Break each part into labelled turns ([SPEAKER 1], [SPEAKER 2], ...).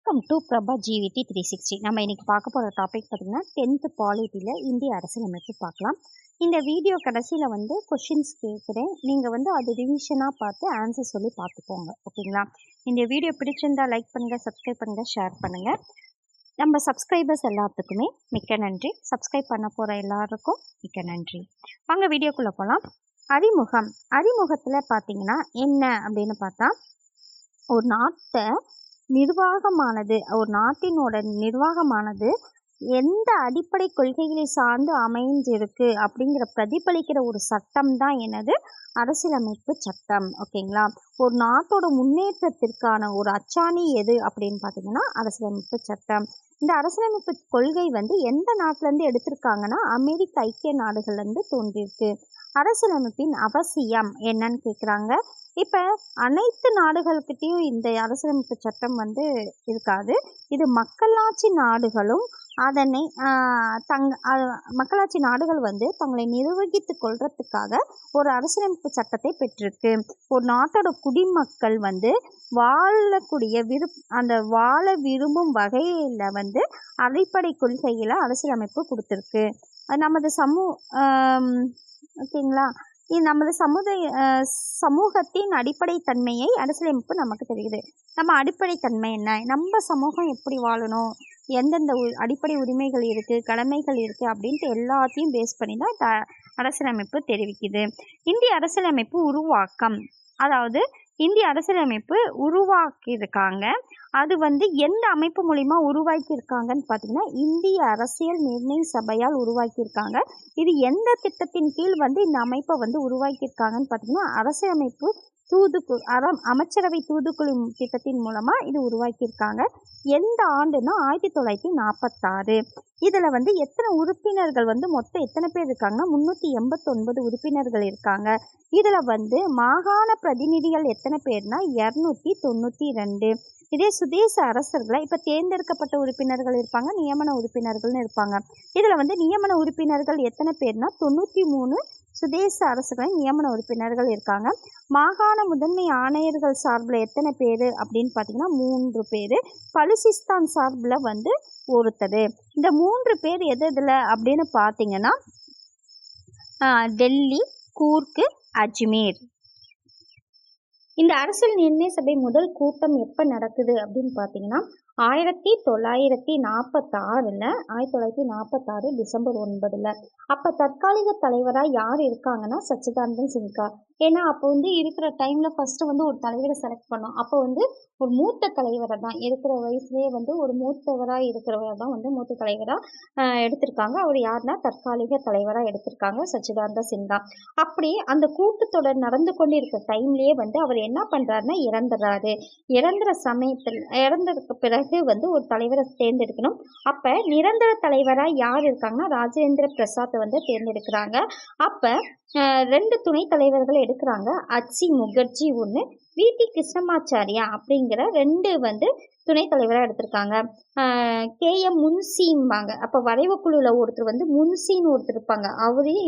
[SPEAKER 1] Welcome to Prabha ஜிவிடி 360. நம்ம இன்னைக்கு பார்க்க போகிற டாபிக் பார்த்தீங்கன்னா 10th பாலிட்டியில் இந்திய அரசியலமைப்பு பார்க்கலாம். இந்த வீடியோ கடைசியில் கொஷின்ஸ் கேட்குறேன். நீங்கள் அது ரிவிஷனாக பார்த்து ஆன்சர் சொல்லி பார்த்துக்கோங்க. ஓகேங்களா? இந்த வீடியோ பிடிச்சிருந்தா லைக் பண்ணுங்கள், சப்ஸ்கிரைப் பண்ணுங்கள், ஷேர் பண்ணுங்கள். நம்ம சப்ஸ்கிரைபர்ஸ் எல்லாத்துக்குமே மிக்க நன்றி. சப்ஸ்கிரைப் பண்ண போகிற எல்லாருக்கும் மிக்க நன்றி. வாங்க வீடியோக்குள்ளே போகலாம். அறிமுகத்தில் பார்த்தீங்கன்னா என்ன அப்படின்னு பார்த்தா, ஒரு நாட்டினோட நிர்வாகமானது எந்த அடிப்படை கொள்கைகளை சார்ந்து அமைஞ்சிருக்கு அப்படிங்கிற பிரதிபலிக்கிற ஒரு சட்டம் தான் என்னது அரசியலமைப்பு சட்டம். ஓகேங்களா? ஒரு நாட்டோட முன்னேற்றத்திற்கான ஒரு அச்சாணி எது அப்படின்னு பார்த்தீங்கன்னா அரசியலமைப்பு சட்டம். இந்த அரசியலமைப்பு கொள்கை எந்த நாட்டிலேருந்து எடுத்திருக்காங்கன்னா அமெரிக்க ஐக்கிய நாடுகள்லேருந்து தோன்றியிருக்கு. அரசியலமைப்பின் அவசியம் என்னன்னு கேட்குறாங்க. இப்போ அனைத்து நாடுகள்கிட்டையும் இந்த அரசியலமைப்பு சட்டம் இருக்காது. இது மக்களாட்சி நாடுகளும் அதனை மக்களாட்சி நாடுகள் தங்களை நிர்வகித்து கொள்றதுக்காக ஒரு அரசியலமைப்பு சட்டத்தை பெற்றிருக்கு. ஒரு நாட்டோட குடிமக்கள் வாழக்கூடிய வாழ விரும்பும் வகையில் அடிப்படை கொள்கையில் அரசியலமைப்பு கொடுத்துருக்கு. நமது ஓகேங்களா, இது நமது சமூகத்தின் அடிப்படை தன்மையை அரசியலமைப்பு நமக்கு தெரியுது. நம்ம அடிப்படை தன்மை என்ன, நம்ம சமூகம் எப்படி வாழணும், எந்தெந்த அடிப்படை உரிமைகள் இருக்குது, கடமைகள் இருக்குது அப்படின்ட்டு எல்லாத்தையும் பேஸ் பண்ணி தான் அரசியலமைப்பு தெரிவிக்குது. இந்திய அரசியலமைப்பு உருவாக்கம், அதாவது இந்திய அரசியலமைப்பு உருவாக்கியிருக்காங்க. அது எந்த அமைப்பு மூலிமா உருவாக்கியிருக்காங்கன்னு பார்த்தீங்கன்னா இந்திய அரசியல் நிர்ணய சபையால் உருவாக்கியிருக்காங்க. இது எந்த திட்டத்தின் கீழ் இந்த அமைப்பை உருவாக்கியிருக்காங்கன்னு பார்த்தீங்கன்னா அரசியலமைப்பு அமைச்சரவை தூதுக்குழு திட்டத்தின் மூலமாக இது உருவாக்கியிருக்காங்க. எந்த ஆண்டுன்னா 1946. இதில் எத்தனை உறுப்பினர்கள் மொத்தம் எத்தனை பேர் இருக்காங்கன்னா 389 உறுப்பினர்கள் இருக்காங்க. இதில் மாகாண பிரதிநிதிகள் எத்தனை பேர்னா 292. இதே சுதேச அரசர்களை இப்போ தேர்ந்தெடுக்கப்பட்ட உறுப்பினர்கள் இருப்பாங்க, நியமன உறுப்பினர்கள்னு இருப்பாங்க. இதில் நியமன உறுப்பினர்கள் எத்தனை பேர்னா 93 சுதேச அரசுகளை நியமன உறுப்பினர்கள் இருக்காங்க. மாகாண முதன்மை ஆணையர்கள் சார்பில் எத்தனை பேர் அப்படின்னு பார்த்தீங்கன்னா 3 பேர். பலுசிஸ்தான் சார்பில் ஒருத்தர். இந்த 3 பேர் எதில் அப்படின்னு பார்த்தீங்கன்னா டெல்லி, கூர்க், அஜ்மீர். இந்த அரசியல் நிர்ணய சபை முதல் கூட்டம் எப்போ நடக்குது அப்படின்னு பார்த்தீங்கன்னா 1946 டிசம்பர் 9. அப்போ தற்காலிக தலைவராக யார் இருக்காங்கன்னா சச்சிதானந்த சின்ஹா. ஏன்னா அப்போ இருக்கிற டைமில் ஃபஸ்ட்டு ஒரு தலைவரை செலக்ட் பண்ணோம். அப்போ ஒரு மூத்த தலைவரை தான் இருக்கிற வயசுலேயே ஒரு மூத்தவராக இருக்கிறவரை தான் மூத்த தலைவராக எடுத்திருக்காங்க. அவர் யாருன்னா தற்காலிக தலைவராக எடுத்திருக்காங்க சச்சிதானந்த சின்ஹா. அப்படி அந்த கூட்டத்தொடர் நடந்து கொண்டு இருக்கிற டைம்லேயே அவர் என்ன பண்ணுறாருன்னா இறந்துடுறாரு. இறந்ததுக்கு பிறகு ஒரு தலைவரை தேர்ந்தெடுக்கணும். அப்ப நிரந்தர தலைவராக யார் இருக்காங்கன்னா ராஜேந்திர பிரசாத் தேர்ந்தெடுக்கிறாங்க. அப்ப 2 துணை தலைவர்கள் எடுக்கிறாங்க. அச்சி முகர்ஜி ஒன்று, வி.டி. கிருஷ்ணமாச்சாரியா அப்படிங்கிற 2 துணை தலைவராக எடுத்திருக்காங்க. K.M. முன்சிம்பாங்க. அப்போ வரைவு குழுவில் ஒருத்தர் முன்சின்னு ஒருத்தர் இருப்பாங்க.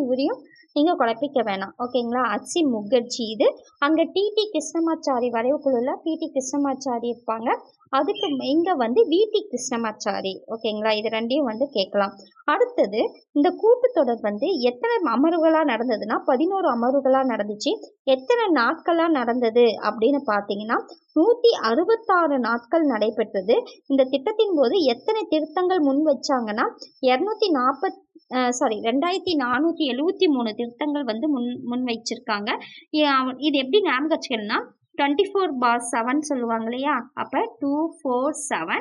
[SPEAKER 1] இவரையும் நீங்கள் குழப்பிக்க வேணாம். ஓகேங்களா? அச்சி முகர்ஜி இது. அங்கே டி.டி. கிருஷ்ணமாச்சாரி வரைவு குழுவில் டி.டி. கிருஷ்ணமாச்சாரி இருப்பாங்க. அதுக்கு இங்கே வி.டி. கிருஷ்ணமாச்சாரி. ஓகேங்களா? இது 2யும் கேட்கலாம். அடுத்தது இந்த கூட்டத்தொடர் எத்தனை அமர்வுகளாக நடந்ததுன்னா 11 அமர்வுகளாக நடந்துச்சு. எத்தனை நாட்களாக நடந்தது அப்படின்னு பார்த்தீங்கன்னா 166 நாட்கள் நடைபெற்றது. இந்த திட்டத்தின் போது எத்தனை திருத்தங்கள் முன் வச்சாங்கன்னா 2473 திருத்தங்கள் முன் வச்சிருக்காங்க. இது எப்படி ஞாபகம் வச்சுக்கணும்னா 24/7 சொல்லுவாங்க இல்லையா? அப்போ 247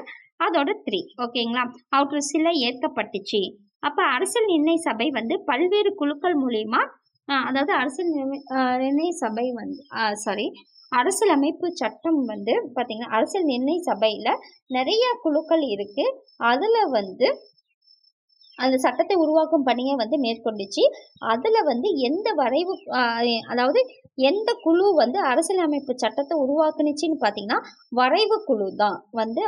[SPEAKER 1] அதோட 3. ஓகேங்களா? அவற்று சில ஏற்கப்பட்டுச்சு. அப்போ அரசியல் நிர்ணய சபை பல்வேறு குழுக்கள் மூலியமா, அதாவது அரசியல் நிர்ணய சபை அரசியலமைப்பு சட்டம் பார்த்தீங்கன்னா அரசியல் நிர்ணய சபையில் நிறைய குழுக்கள் இருக்கு. அதில் அந்த சட்டத்தை உருவாக்கும் பணியை மேற்கொண்டுச்சு. அதில் எந்த வரைவு, அதாவது எந்த குழு அரசியலமைப்பு சட்டத்தை உருவாக்குனுச்சின்னு பார்த்தீங்கன்னா வரைவு குழு தான்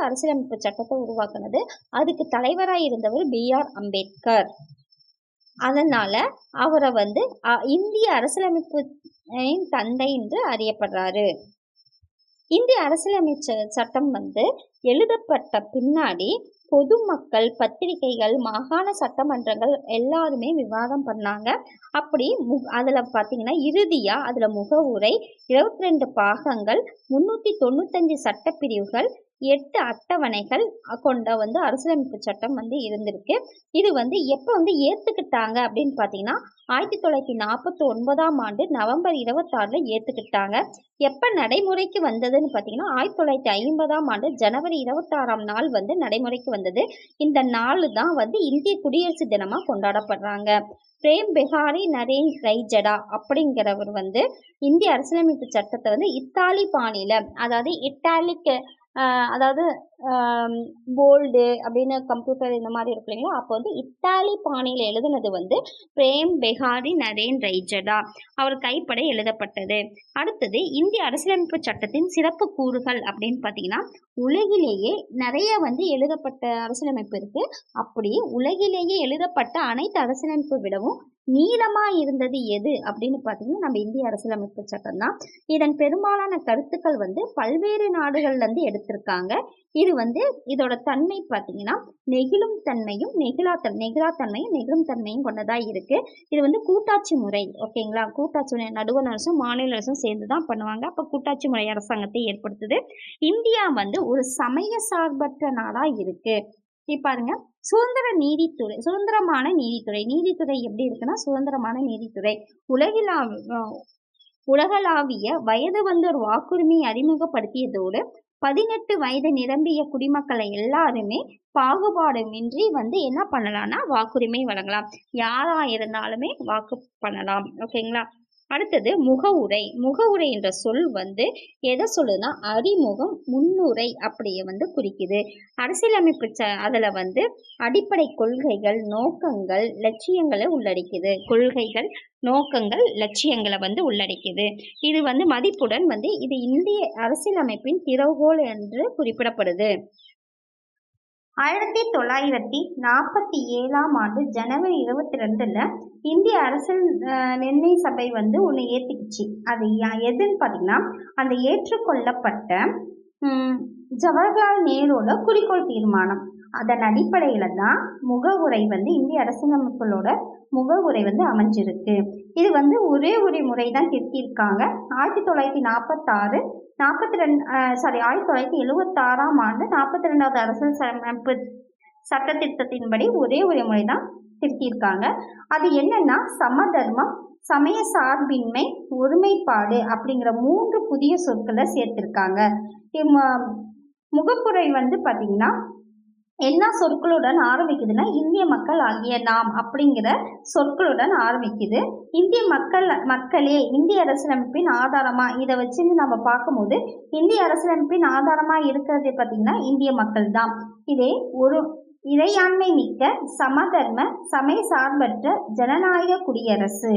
[SPEAKER 1] அரசியலமைப்பு சட்டத்தை உருவாக்குனது. அதுக்கு தலைவராக இருந்தவர் B.R. அம்பேத்கர். அதனால அவரை இந்திய அரசியலமைப்பு தந்தை என்று அறியப்படுறாரு. இந்திய அரசியலமைப்பு சட்டம் வந்து எழுதப்பட்ட பின்னாடி பொதுமக்கள், பத்திரிகைகள், மாகாண சட்டமன்றங்கள் எல்லாருமே விவாதம் பண்ணாங்க. அப்படி அதில் பார்த்தீங்கன்னா இறுதியாக அதில் முகவுரை, 22 பாகங்கள், 395 சட்டப்பிரிவுகள், 8 அட்டவணைகள் கொண்ட வந்து அரசியலமைப்பு சட்டம் வந்து இருந்திருக்கு. இது வந்து எப்போ வந்து ஏற்றுக்கிட்டாங்க அப்படின்னு பார்த்தீங்கன்னா 1949ஆம் ஆண்டு நவம்பர் 26 ஏற்றுக்கிட்டாங்க. எப்போ நடைமுறைக்கு வந்ததுன்னு பார்த்தீங்கன்னா 1950ஆம் ஆண்டு ஜனவரி 26ஆம் நாள் வந்து நடைமுறைக்கு வந்தது. இந்த நாள் தான் வந்து இந்திய குடியரசு தினமாக கொண்டாடப்படுறாங்க. பிரேம் பெஹாரி நரேன் ரைஜடா அப்படிங்கிறவர் வந்து இந்திய அரசியலமைப்பு சட்டத்தை வந்து இத்தாலி பாணியில், அதாவது இட்டாலிக், அதாவது போல்டு அப்படின்னு கம்ப்யூட்டர் இந்த மாதிரி இருக்கு இல்லைங்களா, அப்போ வந்து இத்தாலி பாணியில் எழுதுனது வந்து பிரேம் பெஹாரி நரேன் ரைஜடா அவர் கைப்பட எழுதப்பட்டது. அடுத்தது இந்திய அரசியலமைப்பு சட்டத்தின் சிறப்பு கூறுகள் அப்படின்னு பார்த்தீங்கன்னா உலகிலேயே நிறைய வந்து எழுதப்பட்ட அரசியலமைப்பு இருக்கு. அப்படி உலகிலேயே எழுதப்பட்ட அனைத்து அரசியலமைப்பு விடவும் நீளமா இருந்தது எது அப்படின்னு பார்த்தீங்கன்னா நம்ம இந்திய அரசியலமைப்பு சட்டம் தான். இதன் பெரும்பாலான கருத்துக்கள் வந்து பல்வேறு நாடுகள்ல இருந்து எடுத்திருக்காங்க. இது வந்து இதோட தன்மை பார்த்தீங்கன்னா நெகிழும் தன்மையும் நெகிழும் தன்மையும் கொண்டதா இருக்கு. இது வந்து கூட்டாட்சி முறை, ஓகேங்களா, கூட்டாட்சி முறை நடுவண் அரசும் மாநில அரசும் சேர்ந்து தான் பண்ணுவாங்க. அப்போ கூட்டாட்சி முறை அரசாங்கத்தை ஏற்படுத்துது. இந்தியா வந்து ஒரு சமய சார்பற்ற நாடா இருக்கு. பாருங்க, சுதந்திரமான நீதித்துறை எப்படி இருக்குன்னா சுதந்திரமான நீதித்துறை, உலகளாவிய வயது வந்தோர் வாக்குரிமையை அறிமுகப்படுத்தியதோடு 18 வயது நிரம்பிய குடிமக்களை எல்லாருமே பாகுபாடுமின்றி வந்து என்ன பண்ணலாம்னா வாக்குரிமை வழங்கலாம். யாரா இருந்தாலுமே வாக்கு பண்ணலாம், ஓகேங்களா. அடுத்தது முகவுரை என்ற சொல் வந்து எதை சொல்லுதுன்னா அறிமுகம், முன்னுரை அப்படியே வந்து குறிக்குது. அரசியலமைப்பு அதில் வந்து அடிப்படை கொள்கைகள், நோக்கங்கள், லட்சியங்களை உள்ளடக்கிது. வந்து உள்ளடக்கியது. இது வந்து மதிப்புடன் வந்து இது இந்திய அரசியலமைப்பின் திறவுகோல் என்று குறிப்பிடப்படுது. 1947ஆம் ஆண்டு ஜனவரி 22 இந்திய அரசியல் நிர்ணய சபை வந்து ஒன்று ஏற்றுக்குச்சு. அது எதுன்னு பார்த்தீங்கன்னா அந்த ஏற்றுக்கொள்ளப்பட்ட ஜவஹர்லால் நேருவோட குறிக்கோள் தீர்மானம். அதன் அடிப்படையில தான் முகவுரை வந்து இந்திய அரசியலமைப்புகளோட முகவுரை வந்து அமைஞ்சிருக்கு. இது வந்து ஒரே ஒரு முறை தான் திருத்தியிருக்காங்க. 1976ஆம் ஆண்டு 42வது அரசியலமைப்பு சட்ட திருத்தத்தின்படி ஒரே ஒரு முறை தான் திருத்தியிருக்காங்க. அது என்னன்னா சமதர்மம், சமய சார்பின்மை, ஒருமைப்பாடு அப்படிங்கிற 3 புதிய சொற்களை சேர்த்திருக்காங்க. முகப்புரை வந்து பார்த்தீங்கன்னா என்ன சொற்களுடன் ஆரம்பிக்குதுன்னா இந்திய மக்கள் ஆகிய நாம் அப்படிங்கிற சொற்களுடன் ஆரம்பிக்குது. இந்திய மக்களே இந்திய அரசியலமைப்பின் ஆதாரமா, இதை வச்சு நம்ம பார்க்கும்போது இந்திய அரசியலமைப்பின் ஆதாரமா இருக்கிறது பார்த்தீங்கன்னா இந்திய மக்கள் தான். இதே ஒரு இறையாண்மை மிக்க சமதர்ம சமய சார்பற்ற ஜனநாயக குடியரசு,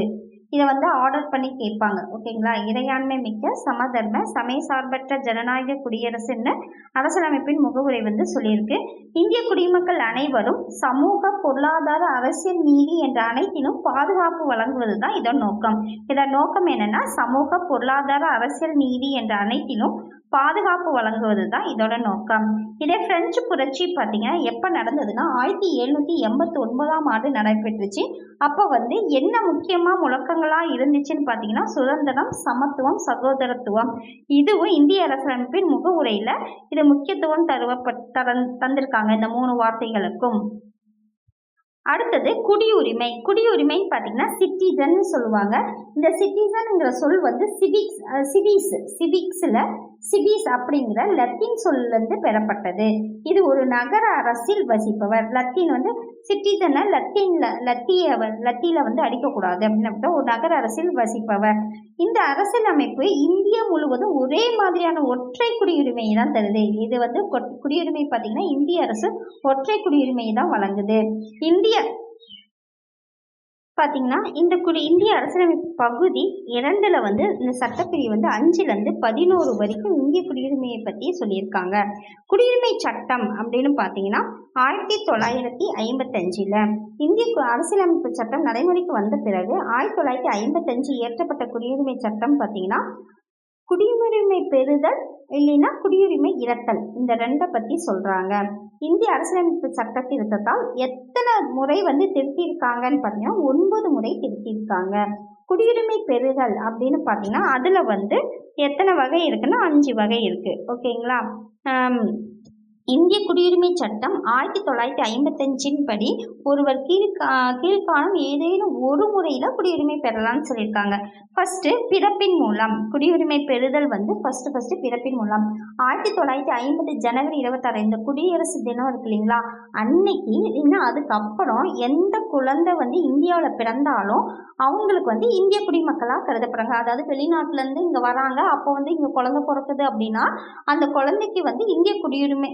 [SPEAKER 1] இதை வந்து ஆர்டர் பண்ணி கேட்பாங்க, ஓகேங்களா. இறையாண்மை மிக்க சமதர்ம சமய சார்பற்ற ஜனநாயக குடியரசுன்னு அரசியலமைப்பின் முகவுரை வந்து சொல்லியிருக்கு. இந்திய குடிமக்கள் அனைவரும் சமூக, பொருளாதார, அரசியல், நீதி என்ற அனைத்திலும் பாதுகாப்பு வழங்குவது தான் இதன் நோக்கம். இதன் நோக்கம் என்னன்னா சமூக, பொருளாதார, அரசியல், நீதி என்ற அனைத்திலும் பாதுகாப்பு வழங்குவது தான் இதோட நோக்கம். இதே பிரெஞ்சு புரட்சி பார்த்தீங்கன்னா எப்போ நடந்ததுன்னா 1789ஆம் ஆண்டு நடைபெற்றுச்சு. அப்போ வந்து என்ன முக்கியமாக முழக்கங்களாக இருந்துச்சுன்னு பார்த்தீங்கன்னா சுதந்திரம், சமத்துவம், சகோதரத்துவம். இதுவும் இந்திய அரசியலமைப்பின் முகவுரையில் இது முக்கியத்துவம் தந்திருக்காங்க இந்த 3 வார்த்தைகளுக்கும். அடுத்தது குடியுரிமைன்னு பார்த்தீங்கன்னா சிட்டிசன் சொல்லுவாங்க. இந்த சிட்டிசன்ங்கிற சொல் வந்து சிவிஸ் அப்படிங்கிற லத்தீன் சொல்லிருந்து பெறப்பட்டது. இது ஒரு நகர அரசில் வசிப்பவர். லத்தீன் வந்து சிட்டிசனை லத்தியில வந்து அடிக்கக்கூடாது அப்படின்னு ஒரு நகர அரசில் வசிப்பவர். இந்த அரசியலமைப்பு இந்தியா முழுவதும் ஒரே மாதிரியான ஒற்றை குடியுரிமையை தான் தருது. இது வந்து குடியுரிமை பார்த்தீங்கன்னா இந்திய அரசு ஒற்றை குடியுரிமையை தான் வழங்குது. பார்த்தீங்கன்னா இந்திய அரசியலமைப்பு பகுதி 2ல் வந்து இந்த சட்டப்பிரிவு வந்து 5லேருந்து 11 வரைக்கும் இந்திய குடியுரிமையை பற்றி சொல்லியிருக்காங்க. குடியுரிமை சட்டம் அப்படின்னு பார்த்தீங்கன்னா 1955 இந்திய அரசியலமைப்பு சட்டம் நடைமுறைக்கு வந்த பிறகு 1955 இயற்றப்பட்ட குடியுரிமை சட்டம் பார்த்தீங்கன்னா குடியுரிமை பெறுதல் இல்லைன்னா குடியுரிமை இழத்தல், இந்த ரெண்டை பற்றி சொல்கிறாங்க. இந்திய அரசியலமைப்பு சட்ட திருத்தத்தால் எத்தனை முறை திருத்தியிருக்காங்கன்னு பார்த்தீங்கன்னா 9 முறை திருத்தியிருக்காங்க. குடியுரிமை பெறுதல் அப்படின்னு பார்த்தீங்கன்னா அதில் எத்தனை வகை இருக்குன்னா 5 வகை இருக்குது. ஓகேங்களா. இந்திய குடியுரிமை சட்டம் 1955 படி ஒருவர் கீழ்காணும் ஏதேனும் ஒரு முறையில் குடியுரிமை பெறலாம்னு சொல்லியிருக்காங்க. ஃபர்ஸ்ட் பிறப்பின் மூலம் குடியுரிமை பெறுதல் ஃபர்ஸ்ட் பிறப்பின் மூலம் 1950 ஜனவரி 26 இந்த குடியரசு தினம் இருக்கு இல்லைங்களா, அன்னைக்கு இன்னும் அதுக்கப்புறம் எந்த குழந்தை இந்தியாவில் பிறந்தாலும் அவங்களுக்கு இந்திய குடிமக்களாக கருதப்படுறாங்க. அதாவது வெளிநாட்டிலேருந்து இங்கே வராங்க, அப்போ இங்கே குழந்தை பிறக்குது அப்படின்னா அந்த குழந்தைக்கு இந்திய குடியுரிமை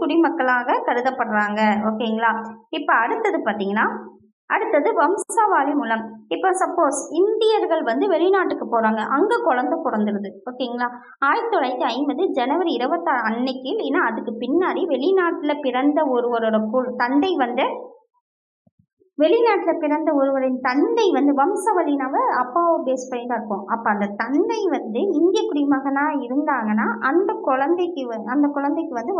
[SPEAKER 1] குடிமக்களாக கருதப்படுறாங்க. ஓகேங்களா. இப்போ அடுத்தது பார்த்தீங்கன்னா வம்சாவளி மூலம். இப்போ சப்போஸ் இந்தியர்கள் வெளிநாட்டுக்கு போகிறாங்க, அங்கே குழந்தை பிறந்துடுது. ஓகேங்களா. 1950 ஜனவரி 26 அன்னைக்கு இல்லைன்னா அதுக்கு பின்னாடி வெளிநாட்டில் பிறந்த ஒருவரோட தந்தை வெளிநாட்டில் பிறந்த ஒருவரின் தந்தை வம்சாவளினாவை அப்பாவை பேஸ் பண்ணி தான் இருக்கும். அப்போ அந்த தந்தை இந்திய குடிமகனாக இருந்தாங்கன்னா அந்த குழந்தைக்கு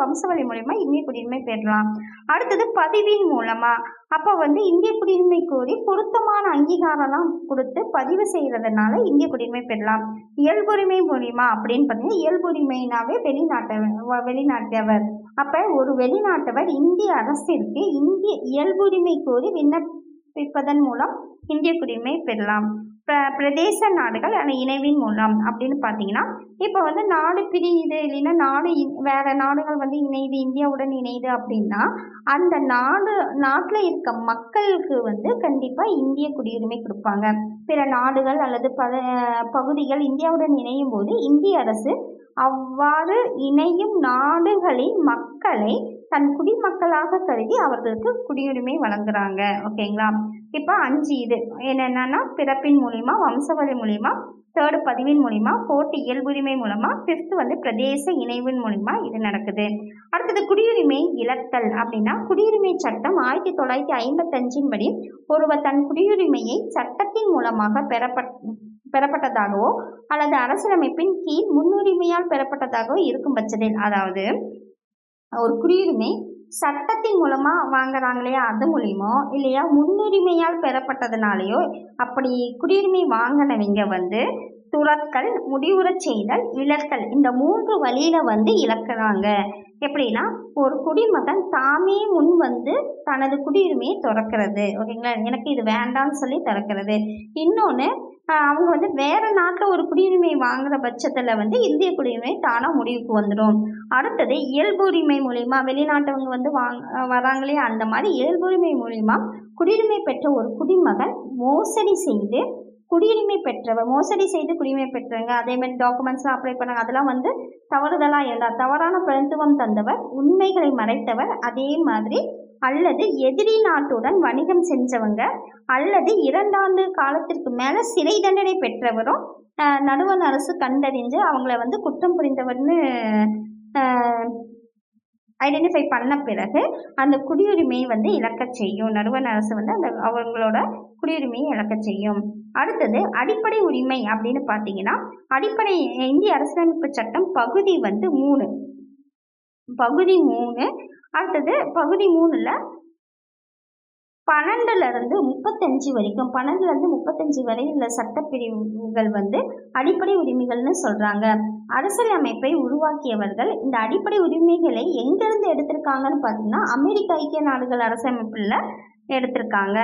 [SPEAKER 1] வம்சாவளி மூலமா இந்திய குடியுரிமை பெறலாம். அடுத்தது பதிவின் மூலமா. அப்போ இந்திய குடியுரிமை கோரி பொருத்தமான அங்கீகாரம்லாம் கொடுத்து பதிவு செய்கிறதுனால இந்திய குடியுரிமை பெறலாம். இயல்புரிமை மூலியமா அப்படின்னு பார்த்தீங்கன்னா இயல்புரிமைனாவே வெளிநாட்டவர். அப்போ ஒரு வெளிநாட்டவர் இந்திய அரசிற்கு இந்திய இயல்புரிமை கோரி விண்ணப்பிப்பதன் மூலம் இந்திய குடியுரிமை பெறலாம். பிரதேச நாடுகள் இணைவின் மூலம் அப்படின்னு பார்த்தீங்கன்னா இப்போ நாடு பிரியுது இல்லைன்னா நாடு வேற நாடுகள் இணையுது, இந்தியாவுடன் இணையுது அப்படின்னா அந்த நாட்டில் இருக்க மக்களுக்கு கண்டிப்பாக இந்திய குடியுரிமை கொடுப்பாங்க. பிற நாடுகள் அல்லது பகுதிகள் இந்தியாவுடன் இணையும் போது இந்திய அரசு அவ்வாறு இணையும் நாடுகளின் மக்களை தன் குடிமக்களாக கருதி அவர்களுக்கு குடியுரிமை வழங்குறாங்க. ஓகேங்களா. இப்போ 5 இது என்னென்னா பிறப்பின் மூலிமா, வம்சாவளி மூலிமா, 3rd பதிவின் மூலிமா, 4th இயல்புரிமை மூலமா, 5th பிரதேச இணைவின் மூலிமா இது நடக்குது. அடுத்தது குடியுரிமை இழத்தல் அப்படின்னா குடியுரிமை சட்டம் 1955 படி ஒருவர் தன் குடியுரிமையை சட்டத்தின் மூலமாக பெறப்பட்டதாகவோ அல்லது அரசியலமைப்பின் கீழ் முன்னுரிமையால் பெறப்பட்டதாகவோ இருக்கும் பட்சத்தில், அதாவது ஒரு குடியுரிமை சட்டத்தின் மூலமா வாங்குறாங்களையா அது மூலியமோ இல்லையா முன்னுரிமையால் பெறப்பட்டதுனாலையோ அப்படி குடியுரிமை வாங்கினவங்க துறத்தல், முடிவுறச் செய்தல், இழத்தல் இந்த 3 வழியில இழக்கிறாங்க. எப்படின்னா ஒரு குடிமகன் தாமே முன் தனது குடியுரிமையை திறக்கிறது. ஓகேங்களா. எனக்கு இது வேண்டாம்னு சொல்லி திறக்கிறது. இன்னொன்று அவங்க வேற நாட்டில் ஒரு குடியுரிமை வாங்குற பட்சத்தில் இந்திய குடியுரிமை தானாக முடிவுக்கு வந்துடும். அடுத்தது இயல்புரிமை மூலிமா வெளிநாட்டவங்க வராங்களே அந்த மாதிரி இயல்புரிமை மூலிமா குடியுரிமை பெற்ற ஒரு குடிமகன் மோசடி செய்து குடியுரிமை பெற்றவங்க அதே மாதிரி டாக்குமெண்ட்ஸ்லாம் அப்ளை பண்ணாங்க, அதெல்லாம் தவறுதலாக இருந்தால் தவறான பிரதித்துவம் தந்தவர், உண்மைகளை மறைத்தவர், அதே மாதிரி அல்லது எதிரி நாட்டுடன் வணிகம் செஞ்சவங்க அல்லது 2 ஆண்டு காலத்திற்கு மேலே சிறை தண்டனை பெற்றவரும் நடுவண் அரசு கண்டறிஞ்சு அவங்கள குற்றம் புரிந்தவர்னு ஐடென்டிஃபை பண்ண பிறகு அந்த குடியுரிமையை இழக்க செய்யும். நடுவண் அரசு அந்த அவங்களோட குடியுரிமையை இழக்க செய்யும். அடுத்தது அடிப்படை உரிமை அப்படின்னு பார்த்தீங்கன்னா அடிப்படை இந்திய அரசியலமைப்பு சட்டம் பகுதி 3 பகுதி 3. அடுத்தது பகுதி 3ல் 12லிருந்து 35 வரைக்கும் 12லிருந்து 35 வரை உள்ள சட்டப்பிரிவுகள் அடிப்படை உரிமைகள்னு சொல்றாங்க. அரசியலமைப்பை உருவாக்கியவர்கள் இந்த அடிப்படை உரிமைகளை எங்கிருந்து எடுத்திருக்காங்கன்னு பார்த்தீங்கன்னா அமெரிக்க ஐக்கிய நாடுகள் அரசியலமைப்புல எடுத்திருக்காங்க.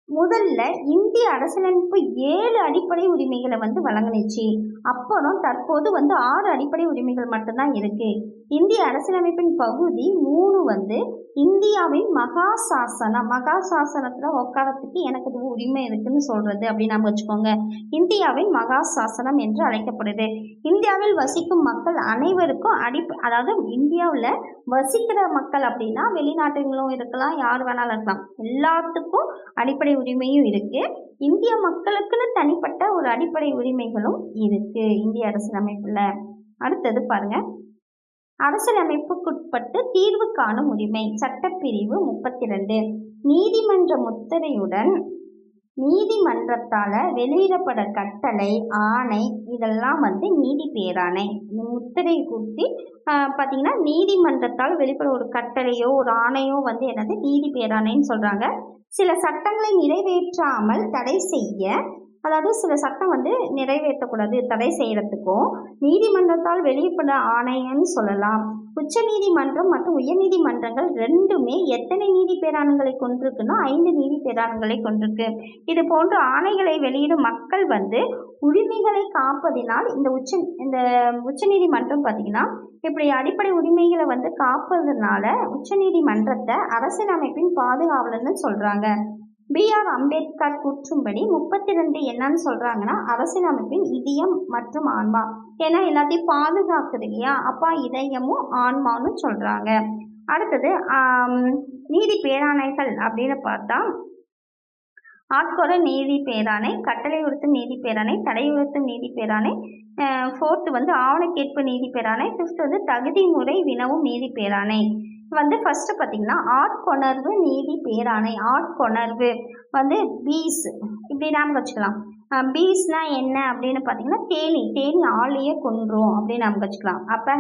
[SPEAKER 1] முதல்ல இந்திய அரசியலமைப்பு 7 அடிப்படை உரிமைகளை வழங்குனுச்சு. அப்புறம் தற்போது 6 அடிப்படை உரிமைகள் மட்டும்தான் இருக்கு. இந்திய அரசியலமைப்பின் பகுதி 3 இந்தியாவின் மகாசாசனத்துல உட்காரத்துக்கு எனக்கு இது உரிமை இருக்குன்னு சொல்றது அப்படின்னு நம்ம வச்சுக்கோங்க. இந்தியாவின் மகாசாசனம் என்று அழைக்கப்படுது. இந்தியாவில் வசிக்கும் மக்கள் அனைவருக்கும் அதாவது இந்தியாவில் வசிக்கிற மக்கள் அப்படின்னா வெளிநாட்டுகளும் இருக்கலாம், யார் வேணாலும் இருக்கலாம், எல்லாத்துக்கும் அடிப்படை உரிமையும் இருக்கு. இந்திய மக்களுக்குன்னு தனிப்பட்ட ஒரு அடிப்படை உரிமைகளும் இருக்கு இந்திய அரசியலமைப்புல. அடுத்தது பாருங்க, அரசியலமைப்புக்குட்பட்டு தீர்வு காணும் உரிமை. சட்டப்பிரிவு 32 நீதிமன்ற முத்திரையுடன் நீதிமன்றத்தால் வெளியிடப்பட கட்டளை, ஆணை இதெல்லாம் நீதி பேராணை. முத்திரை குத்தி பார்த்தீங்கன்னா நீதிமன்றத்தால் வெளிப்பட ஒரு கட்டளையோ ஒரு ஆணையோ என்னது நீதி பேராணைன்னு சொல்கிறாங்க. சில சட்டங்களை நிறைவேற்றாமல் தடை செய்ய, அதாவது சில சட்டம் நிறைவேற்றக்கூடாது தடை செய்யறதுக்கும் நீதிமன்றத்தால் வெளியிடப்பட ஆணையன்னு சொல்லலாம். உச்ச நீதிமன்றம் மற்றும் உயர் நீதிமன்றங்கள் ரெண்டுமே எத்தனை நீதி பேராணங்களை கொண்டிருக்குன்னா 5 நீதி பேராணங்களை கொண்டிருக்கு. இது போன்ற ஆணைகளை வெளியிடும் மக்கள் உரிமைகளை காப்பதினால் இந்த உச்ச நீதிமன்றம் பார்த்தீங்கன்னா இப்படி அடிப்படை உரிமைகளை காப்பதுனால உச்ச நீதிமன்றத்தை அரசியலமைப்பின் பாதுகாவலர்னு சொல்றாங்க. B.R. அம்பேத்கர் கூற்றும்படி 32 என்னன்னு சொல்றாங்கன்னா அரசியலமைப்பின் இதயம் மற்றும் ஆன்மா. ஏன்னா எல்லாத்தையும் பாதுகாக்குது இல்லையா, அப்பா இதயமும் ஆன்மான்னு சொல்றாங்க. அடுத்தது நீதி பேராணைகள் அப்படின்னு பார்த்தா ஆட்கொற நீதி பேராணை, கட்டளை உறுத்தும் நீதி பேராணை, தடை உறுத்தும் நீதி பேராணை, 4th ஆவணக்கேற்பு நீதி பேராணை, 5th தகுதி முறை வினவும் நீதி பேராணை. ஃபர்ஸ்ட் பார்த்தீங்கன்னா ஆட்கொணர்வு நீதி பேராணை. ஆட்கொணர்வு பீஸ் இப்படி நாம வச்சுக்கலாம். பீஸ்னா என்ன அப்படின்னு பார்த்தீங்கன்னா தேனி ஆளையே கொன்றும் அப்படின்னு நாம வச்சுக்கலாம். அப்போ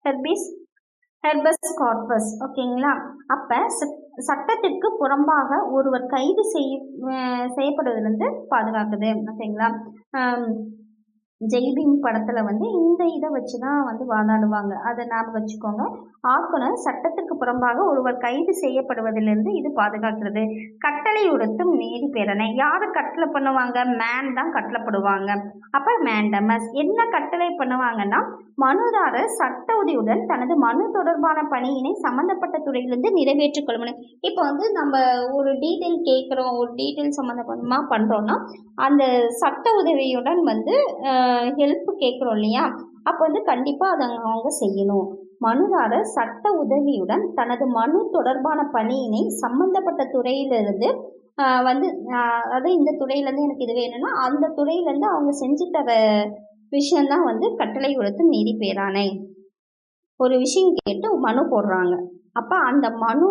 [SPEAKER 1] ஹெர்பஸ் கார்பஸ். ஓகேங்களா. அப்போ சட்டத்திற்கு புறம்பாக ஒருவர் கைது செய்யப்படுவதிலிருந்து பாதுகாக்குது. ஓகேங்களா. ஜெய்பீம் படத்தில் இந்த இதை வச்சு தான் வாதாடுவாங்க, அதை ஞாபகம் வச்சுக்கோங்க. ஆட்கொணர் சட்டத்திற்கு புறம்பாக ஒருவர் கைது செய்யப்படுவதிலிருந்து இது பாதுகாக்கிறது. கட்டளை உறுத்தும் நீதி பேராணை. யாரு கட்டளை பண்ணுவாங்க? மேன் தான் கட்டளைப்படுவாங்க. அப்போ மேண்டமஸ் என்ன கட்டளை பண்ணுவாங்கன்னா மனுதாரர் சட்ட உதவியுடன் தனது மனு தொடர்பான பணியினை சம்பந்தப்பட்ட துறையிலிருந்து நிறைவேற்றிக் கொள்ளணும். இப்போ நம்ம ஒரு டீட்டெயில் கேட்குறோம், ஒரு டீட்டெயில் சம்மந்தமாக பண்ணுறோன்னா அந்த சட்ட உதவியுடன் ஹெல்ப் கேட்குறோம் இல்லையா, அப்போ கண்டிப்பாக அதை அவங்க செய்யணும். மனுதாரர் சட்ட உதவியுடன் தனது மனு தொடர்பான பணியினை சம்பந்தப்பட்ட துறையிலிருந்து அதாவது இந்த துறையிலேருந்து எனக்கு இது வேணும்னா அந்த துறையிலேருந்து அவங்க செஞ்சு தர விஷயம்தான் கட்டளை உறுத்தும் நீதி பேராணை. ஒரு விஷயம் கேட்டு மனு போடுறாங்க, அப்போ அந்த மனு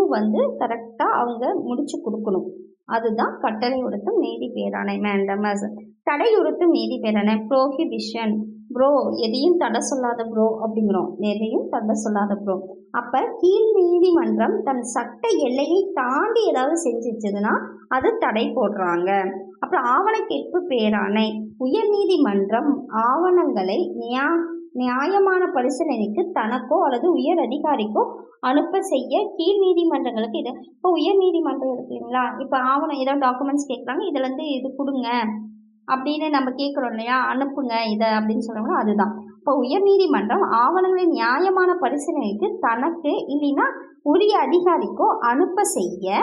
[SPEAKER 1] கரெக்டாக அவங்க முடிச்சு கொடுக்கணும். அதுதான் கட்டளை உறுத்தும் நீதி பேராணை மேண்டமஸ். தடை உறுத்தும் நீதி பேராணை ப்ரோஹிபிஷன். ப்ரோ எதையும் தடை சொல்லாத ப்ரோ அப்படிங்கிறோம், எதையும் தடை சொல்லாத ப்ரோ. அப்போ கீழ் நீதிமன்றம் தன் சட்ட எல்லையை தாண்டி ஏதாவது செஞ்சிச்சுதுன்னா அது தடை போடுறாங்க. அப்புறம் ஆவணக்கேற்பு பேராணை. உயர் நீதிமன்றம் ஆவணங்களை நியாயமான பரிசீலனைக்கு தனக்கோ அல்லது உயர் அதிகாரிக்கோ அனுப்ப செய்ய கீழ் நீதிமன்றங்களுக்கு இது. இப்போ உயர் நீதிமன்றம் இருக்குங்களா, இப்போ ஆவணம் ஏதாவது டாக்குமெண்ட்ஸ் கேட்குறாங்க, இதுலேருந்து இது கொடுங்க அப்படின்னு நம்ம கேட்குறோம் இல்லையா, அனுப்புங்க இதை அப்படின்னு சொல்கிறாங்களோ அதுதான். இப்போ உயர் நீதிமன்றம் ஆவணங்களின் நியாயமான பரிசீலனைக்கு தனக்கு இல்லைன்னா உரிய அதிகாரிக்கோ அனுப்ப செய்ய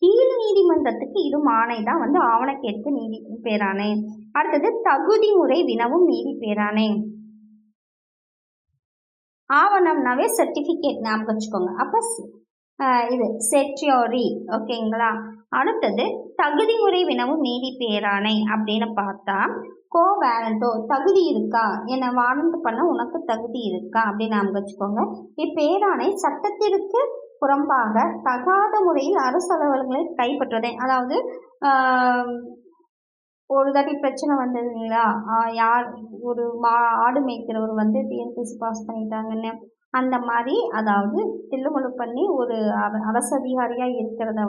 [SPEAKER 1] கீழ் நீதிமன்றத்துக்கு இது ஆணை தான் ஆவணக்கேற்பு நீதி பேராணை. அடுத்தது தகுதி முறை வினவும் நீதி பேராணை. ஆவணம்னாவே சர்டிஃபிகேட் ஞாபகம் வச்சுக்கோங்க. அப்போ இது செட்ரியோரி. ஓகேங்களா. அடுத்தது தகுதி முறை வினவும் நீதி பேராணை அப்படின்னு பார்த்தா கோவேரண்டோ தகுதி இருக்கா, என்னை வாரண்ட் பண்ண உனக்கு தகுதி இருக்கா அப்படின்னு ஞாபகம் வச்சுக்கோங்க. இப்பேராணை சட்டத்திற்கு புறம்பாக தகாத முறையில் அரசு அலுவலர்களை கைப்பற்றுவதை, அதாவது ஒரு தாட்டி பிரச்சனை வந்ததுங்களா, யார் ஒரு ஆடு மேய்க்கிறவர் டிஎன்பிசி பாஸ் பண்ணிட்டாங்கன்னு அந்த மாதிரி, அதாவது தில்லுமுழு பண்ணி ஒரு அரசு அதிகாரியாக இருக்கிறத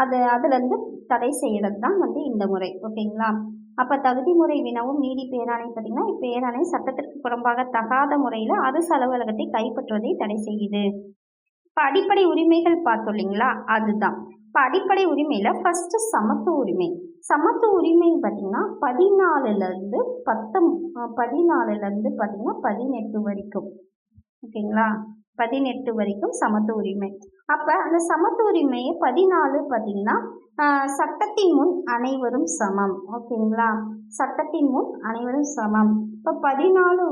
[SPEAKER 1] அதுலேருந்து தடை செய்கிறது தான் இந்த முறை. ஓகேங்களா. அப்போ தகுதி முறை வினவும் நீதி பேராணை பார்த்தீங்கன்னா இப்பேராணை சட்டத்திற்கு புறம்பாக தகாத முறையில் அரசு அலுவலகத்தை கைப்பற்றுவதை தடை செய்யுது. இப்போ அடிப்படை உரிமைகள் பார்த்தோம் இல்லைங்களா, அதுதான். இப்போ அடிப்படை உரிமையில் ஃபஸ்ட்டு சமத்துவ உரிமை. சமத்துவ உரிமை பார்த்திங்கன்னா 14லேருந்து பார்த்திங்கன்னா 18 வரைக்கும். ஓகேங்களா. 18 வரைக்கும் சமத்துவ உரிமை. அப்போ அந்த சமத்துவ உரிமையை 14 பார்த்திங்கன்னா சட்டத்தின் முன் அனைவரும் சமம். ஓகேங்களா. சட்டத்தின் முன் அனைவரும் சமம். இப்போ 14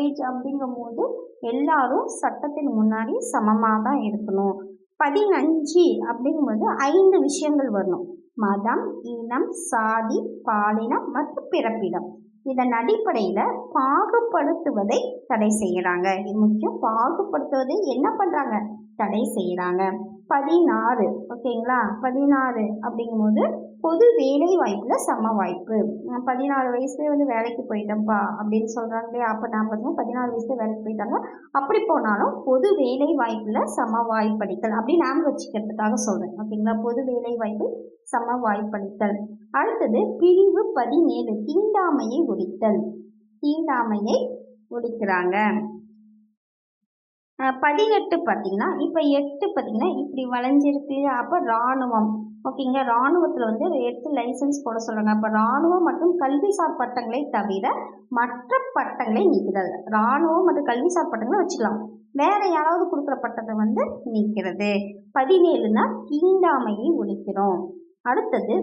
[SPEAKER 1] ஏஜ் அப்படிங்கும்போது எல்லாரும் சட்டத்தின் முன்னாடி சமமாக தான் இருக்கணும். 15 அப்படிங்கும்போது 5 விஷயங்கள் வரணும். மதம், இனம், சாதி, பாலினம் மற்றும் பிறப்பிடம். இதன் அடிப்படையில் பாகுபடுத்துவதை தடை செய்கிறாங்க. இது முக்கியம். பாகுபடுத்துவதை என்ன பண்ணுறாங்க? தடை செய்கிறாங்க. 16. ஓகேங்களா? 16 அப்படிங்கும்போது பொது வேலை வாய்ப்புல சம வாய்ப்பு. 16 வயசுலேயே வந்து வேலைக்கு போயிட்டேன்ப்பா அப்படின்னு சொல்கிறாங்க இல்லையா? அப்போ நான் வந்து 16 வயசுல வேலைக்கு போயிட்டாங்க. அப்படி போனாலும் பொது வேலை வாய்ப்புல சம வாய்ப்பளித்தல் அப்படி ஞாபகம் வச்சுக்கிறதுக்காக சொல்கிறேன். ஓகேங்களா? பொது வேலை வாய்ப்பு சம வாய்ப்பளித்தல். அடுத்தது பிரிவு 17 தீண்டாமையை ஒழித்தல். தீண்டாமையை ஒழிக்கிறாங்க. 18 பார்த்தீங்கன்னா இப்போ 8 பார்த்தீங்கன்னா இப்படி வளைஞ்சிருக்கு. அப்போ இராணுவம். ஓகேங்க. இராணுவத்தில் வந்து 8 லைசன்ஸ் போட சொல்கிறாங்க. அப்போ இராணுவம் மற்றும் கல்விசார் பட்டங்களை தவிர மற்ற பட்டங்களை நீக்குதல். இராணுவம் மற்றும் கல்விசார் பட்டங்களை வச்சுக்கலாம், வேற யாராவது கொடுக்குற பட்டத்தை வந்து நீக்கிறது. 17னா தீண்டாமையை ஒழிக்கிறோம். அடுத்தது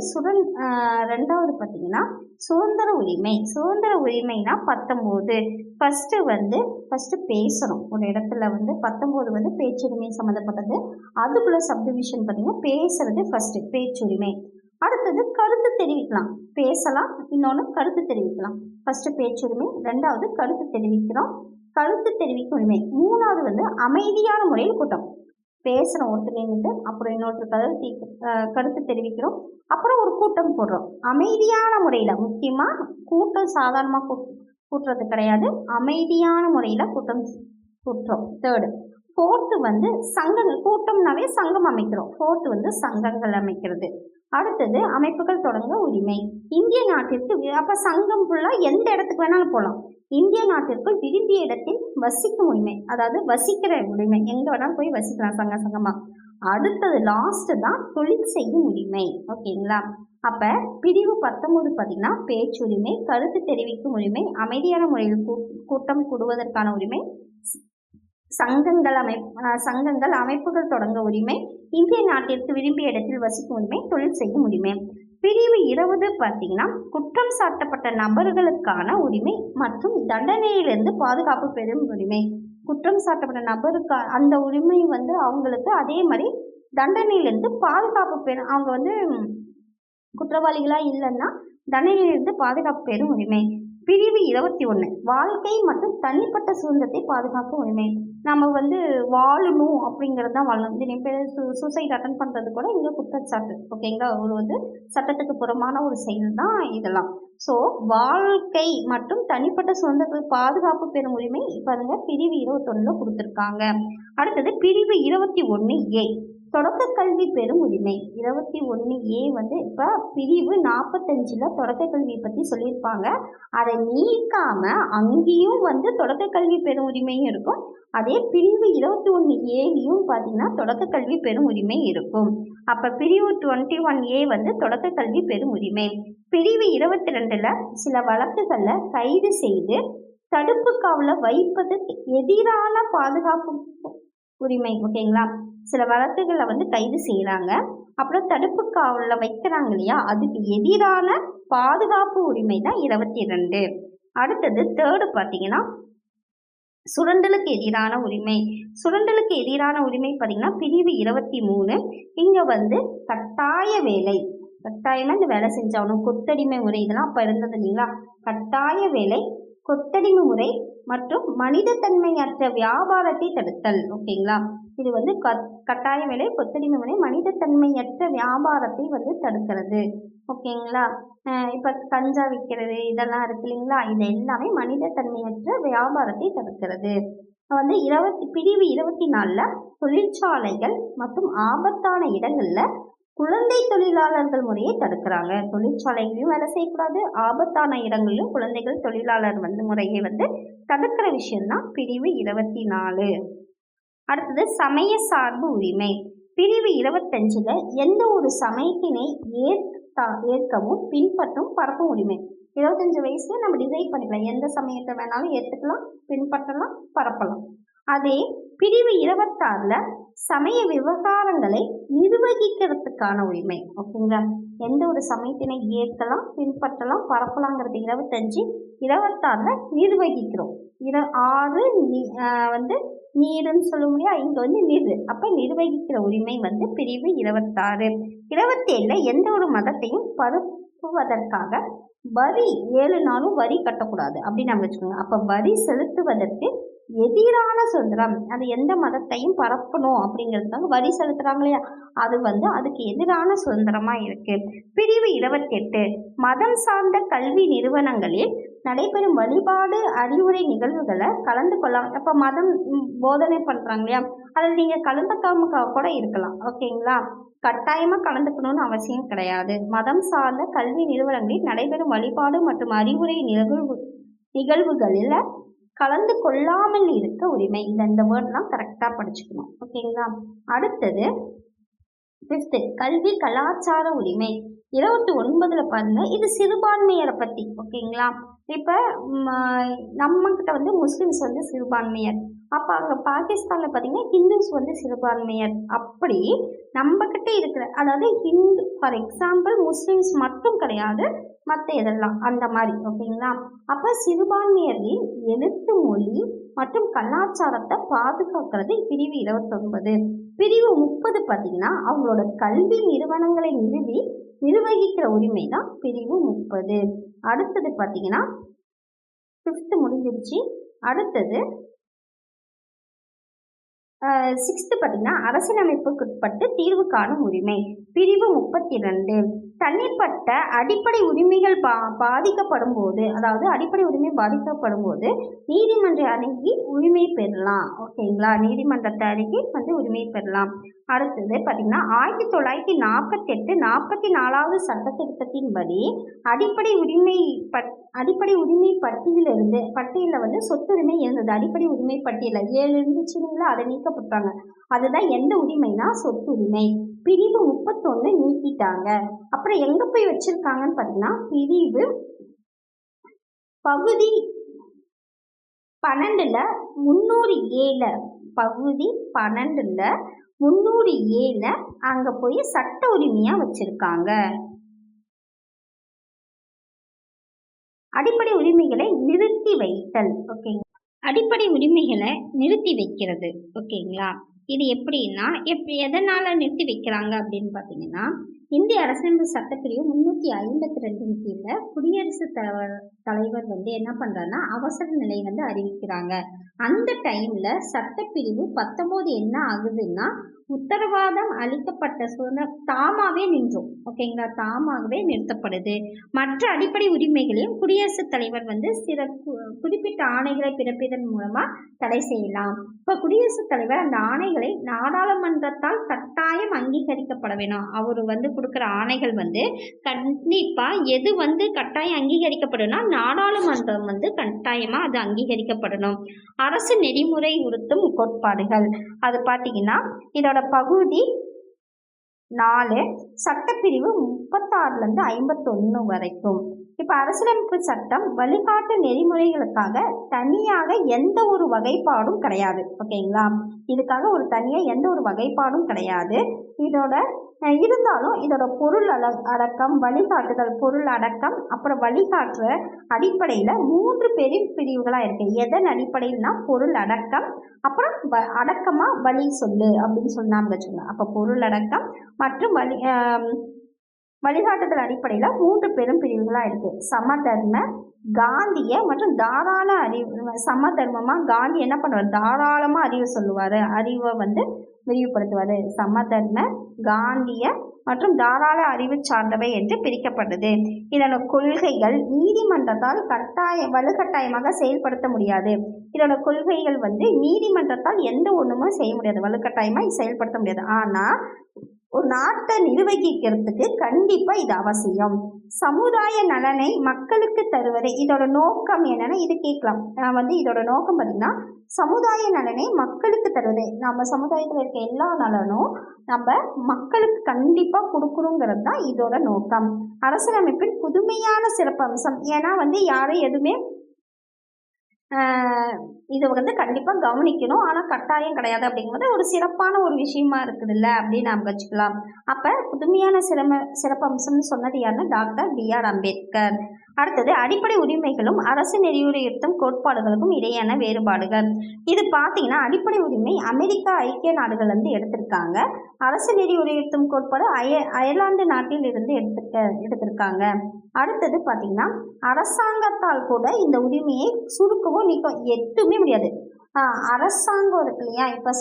[SPEAKER 1] ரெண்டாவது பார்த்தீங்கன்னா சுதந்திர உரிமை. சுதந்திர உரிமைனா 19. ஃபஸ்ட்டு பேசணும் ஒரு இடத்துல வந்து 19 வந்து பேச்சுரிமை சம்மந்தப்பட்டது. அதுக்குள்ள சப்டிவிஷன் பார்த்தீங்கன்னா பேசுறது ஃபஸ்ட்டு பேச்சுரிமை. அடுத்தது கருத்து தெரிவிக்கலாம். பேசலாம், இன்னொன்று கருத்து தெரிவிக்கலாம். ஃபஸ்ட்டு பேச்சுரிமை, ரெண்டாவது கருத்து தெரிவிக்கிறோம், கருத்து தெரிவிக்கும் உரிமை. மூணாவது வந்து அமைதியான முறையில் கூட்டம். பேசுகிறோம் ஒருத்தர் நின்றுட்டு, அப்புறம் இன்னொருத்தர் கருத்து தெரிவிக்கிறோம், அப்புறம் ஒரு கூட்டம் போடுறோம். அமைதியான முறையில், முக்கியமாக கூட்டம் சாதாரணமாக கூட்டுறது கிடையாது, அமைதியான முறையில் கூட்டம் கூட்டுறோம். தேர்டு. ஃபோர்த்து வந்து சங்கங்கள். கூட்டம்னாவே சங்கம் அமைக்கிறோம். ஃபோர்த்து வந்து சங்கங்கள் அமைக்கிறது. அடுத்தது அமைப்புகள் தொடங்க உரிமை. இந்திய நாட்டிற்கு அப்போ சங்கம் ஃபுல்லாக எந்த இடத்துக்கு வேணாலும் போகலாம். இந்திய நாட்டிற்குள் விரும்பிய இடத்தில் வசிக்கும் உரிமை, அதாவது வசிக்கிற உரிமை, எங்கே வேணாலும் போய் வசிக்கலாம் சங்கமாக. அடுத்தது லாஸ்ட்டு தான் தொழில் செய்யும் உரிமை. ஓகேங்களா? அப்போ பிரிவு 19 பார்த்தீங்கன்னா பேச்சுரிமை, கருத்து தெரிவிக்கும் உரிமை, அமைதியான முறையில் கூட்டம் கூடுவதற்கான உரிமை, சங்கங்கள் அமைப்புகள் தொடங்க உரிமை, இந்திய நாட்டிற்கு விரும்பிய இடத்தில் வசிக்கும் உரிமை, தொழில் செய்யும் உரிமை. பிரிவு 20 பார்த்தீங்கன்னா குற்றம் சாட்டப்பட்ட நபர்களுக்கான உரிமை மற்றும் தண்டனையிலிருந்து பாதுகாப்பு பெறும் உரிமை. குற்றம் சாட்டப்பட்ட நபருக்கு அந்த உரிமை வந்து அவங்களுக்கு, அதே மாதிரி தண்டனையிலிருந்து பாதுகாப்பு பெறும், அவங்க வந்து குற்றவாளிகளாக இல்லைன்னா தண்டனையிலிருந்து பாதுகாப்பு பெறும் உரிமை. பிரிவு 21 வாழ்க்கை மற்றும் தனிப்பட்ட சுதந்திரத்தை பாதுகாக்கும் உரிமை. நம்ம வந்து வாழணும் அப்படிங்கிறது தான் வாழணும். நிறைய பேர் சூசைட் அட்டன் பண்ணுறது கூட இங்கே குற்றச்சாட்டு. ஓகேங்களா? ஒரு வந்து சட்டத்துக்கு புறமான ஒரு செயல் தான் இதெல்லாம். ஸோ வாழ்க்கை மற்றும் தனிப்பட்ட சுதந்திரத்தை பாதுகாப்பு பெறும் உரிமை பாருங்க பிரிவு 21 கொடுத்துருக்காங்க. அடுத்தது பிரிவு 21A தொடக்க கல்வி பெறும் உரிமை. 21A வந்து இப்போ பிரிவு 45 தொடக்க கல்வியை பற்றி சொல்லியிருப்பாங்க. அதை நீக்காம அங்கேயும் வந்து தொடக்க கல்வி பெறும் உரிமையும் இருக்கும். அதே பிரிவு 21Aலையும் பார்த்தீங்கன்னா தொடக்க கல்வி பெறும் உரிமை இருக்கும். அப்போ பிரிவு 21A வந்து தொடக்க கல்வி பெறும் உரிமை. பிரிவு 22 சில வழக்குகளில் கைது செய்து தடுப்பு காவலில் வைப்பதற்கு எதிரான பாதுகாப்பு உரிமை. ஓகேங்களா? சில வழக்குகளில் வந்து கைது செய்கிறாங்க, அப்புறம் தடுப்பு காவலில் வைக்கிறாங்க இல்லையா, அதுக்கு எதிரான பாதுகாப்பு உரிமை தான் 22. அடுத்தது தேர்டு பார்த்தீங்கன்னா சுரண்டலுக்கு எதிரான உரிமை. சுரண்டலுக்கு எதிரான உரிமை பார்த்தீங்கன்னா பிரிவு 23. இங்கே வந்து கட்டாய வேலை, கட்டாயமாக இந்த வேலை செஞ்சாகணும், கொத்தடிமை முறை இதெல்லாம் அப்போ இருந்தது இல்லைங்களா, கட்டாய வேலை, கொத்தடிமை முறை மற்றும் மனிதத்தன்மையற்ற வியாபாரத்தை தடுத்தல். ஓகேங்களா? இது வந்து கட்டாய வேலை, கொத்தடிமை முறை, மனிதத்தன்மையற்ற வியாபாரத்தை வந்து தடுக்கிறது. ஓகேங்களா? இப்போ கஞ்சா விற்கிறது இதெல்லாம் இருக்கு இல்லைங்களா, இது எல்லாமே மனிதத்தன்மையற்ற வியாபாரத்தை தடுக்கிறது. வந்து பிரிவு 24 தொழிற்சாலைகள் மற்றும் ஆபத்தான இடங்களில் குழந்தை தொழிலாளர்கள் முறையை தடுக்கிறாங்க. தொழிற்சாலைகளையும் வேலை செய்யக்கூடாது, ஆபத்தான இடங்களிலும் குழந்தைகள் தொழிலாளர் வந்து முறையை வந்து தடுக்கிற விஷயம்தான் பிரிவு 24. அடுத்தது சமய சார்பு உரிமை. பிரிவு 25 எந்த ஒரு சமயத்தினை ஏற்கவும் பின்பற்றும் பரப்பும் உரிமை. 25 வயசுல நம்ம டிசைட் பண்ணிக்கலாம், எந்த சமயத்தை வேணாலும் ஏற்றுக்கலாம், பின்பற்றலாம், பரப்பலாம். அதே பிரிவு 26 சமய விவகாரங்களை நிர்வகிக்கிறதுக்கான உரிமை. ஓகேங்களா? எந்த ஒரு சமயத்தினை ஏற்கலாம், பின்பற்றலாம், பரப்பலாங்கிறது 25. 26 நிர்வகிக்கிறோம். 6 வந்து நீருன்னு சொல்ல முடியாது, இங்கே வந்து நீர். அப்போ நிர்வகிக்கிற உரிமை வந்து பிரிவு 26. 27 எந்த ஒரு மதத்தையும் செலுத்துவதற்காக வரி 7 நாளும் வரி கட்டக்கூடாது அப்படின்னு நம்ம வச்சுக்கோங்க. அப்போ வரி செலுத்துவதற்கு எதிரான சுதந்திரம், அது எந்த மதத்தையும் பரப்பணும் அப்படிங்கிறதுக்காக வரி செலுத்துறாங்க இல்லையா, அது அதுக்கு எதிரான சுதந்திரமா இருக்கு. பிரிவு 28 மதம் சார்ந்த கல்வி நிறுவனங்களில் நடைபெறும் வழிபாடு அறிவுரை நிகழ்வுகளை கலந்து கொள்ளலாம். இப்போ மதம் போதனை பண்றாங்க இல்லையா, அதில் நீங்க கலந்துக்காம கூட இருக்கலாம். ஓகேங்களா, கட்டாயமா கலந்துக்கணும்னு அவசியம் கிடையாது. மதம் சார்ந்த கல்வி நிறுவனங்களில் நடைபெறும் வழிபாடு மற்றும் அறிவுரை நிகழ்வுகளில் கலந்து கொள்ளாமல் இருக்க உரிமை. இந்த வேர்ட்லாம் கரெக்டா படிச்சுக்கணும். ஓகேங்களா, அடுத்தது 5th கல்வி கலாச்சார உரிமை. 29ல பாருங்க, இது சிறுபான்மையரை பத்தி. ஓகேங்களா, இப்ப நம்ம கிட்ட முஸ்லிம்ஸ் சிறுபான்மையர், அப்ப அங்க பாகிஸ்தான்ல பாத்தீங்கன்னா ஹிந்துஸ் சிறுபான்மையர். அப்படி நம்ம கிட்ட இருக்கிற, அதாவது ஹிந்து ஃபார் எக்ஸாம்பிள் முஸ்லிம்ஸ் மட்டும் கிடையாது, மற்ற இதெல்லாம் அந்த மாதிரி. ஓகேங்களா, அப்ப சிறுபான்மையரின் எழுத்து மொழி மற்றும் கலாச்சாரத்தை பாதுகாக்கிறது பிரிவு 29. பிரிவு 30 பார்த்தீங்கன்னா அவங்களோட கல்வி நிறுவனங்களை நிர்வகிக்கிற உரிமை தான் பிரிவு 30. அடுத்தது பார்த்தீங்கன்னா 5th முடிஞ்சிருச்சு. அடுத்தது 6th பார்த்தீங்கன்னா அரசியலமைப்புக்குட்பட்டு தீர்வு காணும் உரிமை. பிரிவு 32 தனிப்பட்ட அடிப்படை உரிமைகள் பாதிக்கப்படும் போது, அதாவது அடிப்படை உரிமை பாதிக்கப்படும் போது நீதிமன்ற அணுகி உரிமை பெறலாம். ஓகேங்களா, நீதிமன்றத்தை அணுகி உரிமை பெறலாம். அடுத்தது பார்த்தீங்கன்னா 1948 44வது சட்ட திருத்தத்தின்படி அடிப்படை உரிமை பட்டியலில் சொத்துரிமை இருந்தது. அடிப்படை உரிமை பட்டியலில் 7 இருந்துச்சுங்களா, அதை நீக்கப்பட்டாங்க. அதுதான் எந்த உரிமைனா சொத்துரிமை. பிரிவு 31 நீக்கிட்டாங்க. அப்புறம் எங்க போய் வச்சிருக்காங்கன்னு பார்த்தீங்கன்னா பகுதி 12ல 307 பகுதி 12ல 307 அங்க போய் சட்ட உரிமையா வச்சிருக்காங்க. அடிப்படை உரிமைகளை நிறுத்தி வைத்தல். ஓகேங்களா, அடிப்படை உரிமைகளை நிறுத்தி வைக்கிறது. ஓகேங்களா, இது எப்படின்னா எதனால நிறுத்தி வைக்கிறாங்க அப்படின்னு பார்த்தீங்கன்னா, இந்திய அரசியலமைப்பு சட்டப்பிரிவு 352 கீழே குடியரசுத் தலைவர் என்ன பண்றாருன்னா அவசர நிலை அறிவிக்கிறாங்க. அந்த டைம்ல சட்டப்பிரிவு 19 என்ன ஆகுதுன்னா உத்தரவாதம் அளிக்கப்பட்ட சுதந்திரம் தாமாவே நின்றோம். ஓகேங்களா, தாமாகவே நிறுத்தப்படுது. மற்ற அடிப்படை உரிமைகளையும் குடியரசுத் தலைவர் சில குறிப்பிட்ட ஆணைகளை பிறப்பிதன் மூலமா தடை செய்யலாம். இப்ப குடியரசுத் தலைவர் அந்த ஆணைகளை நாடாளுமன்றத்தால் கட்டாயம் அங்கீகரிக்கப்பட வேணும். அவரு கொடுக்குற ஆணைகள் கண்டிப்பா எது கட்டாயம் அங்கீகரிக்கப்படும்னா நாடாளுமன்றம் கட்டாயமா அது அங்கீகரிக்கப்படணும். அரசு நெறிமுறை உறுத்தும் கோட்பாடுகள், அது பாத்தீங்கன்னா இதோட பகுதி 4 சட்டப்பிரிவு 36ல இருந்து 51 வரைக்கும். இப்ப அரசியலமைப்பு சட்டம் வழிகாட்டு நெறிமுறைகளுக்காக தனியாக எந்த ஒரு வகைப்பாடும் கிடையாது. ஓகேங்களா, இதுக்காக ஒரு தனியா எந்த ஒரு வகைப்பாடும் கிடையாது. இருந்தாலும் இதோட பொருள் அடக்கம், வழிகாட்டுதல், பொருள் அடக்கம், அப்புறம் வழிகாட்டுற அடிப்படையில 3 பெரும் பிரிவுகளா இருக்கு. எதன் அடிப்படையில்னா பொருள் அடக்கம், அப்புறம் அடக்கமா வழி சொல்லு அப்படின்னு சொன்னாங்க வச்சுக்கோங்க. அப்ப பொருள் அடக்கம் மற்றும் வழிகாட்டுதல் அடிப்படையில 3 பெரும் பிரிவுகளா இருக்கு. சமதர்ம, காந்திய மற்றும் தாராள அறிவு. சமதர்மமா காந்தி என்ன பண்ணுவார், தாராளமா அறிவு சொல்லுவாரு, அறிவை விரிவுபடுத்துவாரு. சமதர்ம, காந்திய மற்றும் தாராள அறிவு சார்ந்தவை என்று பிரிக்கப்பட்டது. இதோட கொள்கைகள் நீதிமன்றத்தால் வலுக்கட்டாயமாக செயல்படுத்த முடியாது. இதோட கொள்கைகள் நீதிமன்றத்தால் எந்த ஒண்ணுமே செய்ய முடியாது, வலுக்கட்டாயமா செயல்படுத்த முடியாது. ஆனா ஒரு நாட்டை நிர்வகிக்கிறதுக்கு கண்டிப்பா இது அவசியம். சமுதாய நலனை மக்களுக்கு தருவதே இதோட நோக்கம். என்னன்னா இது கேட்கலாம், இதோட நோக்கம் பார்த்தீங்கன்னா சமுதாய நலனை மக்களுக்கு தருவதே. நம்ம சமுதாயத்தில் இருக்க எல்லா நலனும் நம்ம மக்களுக்கு கண்டிப்பா கொடுக்கணுங்கிறது தான் இதோட நோக்கம். அரசியலமைப்பின் புதுமையான சிறப்பம்சம், ஏன்னா யாரும் எதுவுமே இது கண்டிப்பா கவனிக்கணும், ஆனா கட்டாயம் கிடையாது அப்படிங்கிறது ஒரு சிறப்பான ஒரு விஷயமா இருக்குதுல்ல அப்படின்னு நாம் வச்சுக்கலாம். அப்ப புதுமையான சிறப்பம்சம்னு சொன்னது யாருன்னா டாக்டர் BR அம்பேத்கர். அடுத்தது அடிப்படை உரிமைகளும் அரசு நெறியுறுத்தும் கோட்பாடுகளுக்கும் இடையான வேறுபாடுகள். இது பார்த்தீங்கன்னா அடிப்படை உரிமை அமெரிக்கா ஐக்கிய நாடுகள்லேருந்து எடுத்திருக்காங்க. அரசு நெறியுறுத்தும் கோட்பாடு அயர்லாந்து நாட்டில் இருந்து எடுத்திருக்காங்க. அடுத்தது பார்த்தீங்கன்னா அரசாங்கத்தால் கூட இந்த உரிமையை சுருக்கவோ நீக்க எதுவுமே முடியாது. அரசாங்கம் இருக்கு இல்லையா, இப்போ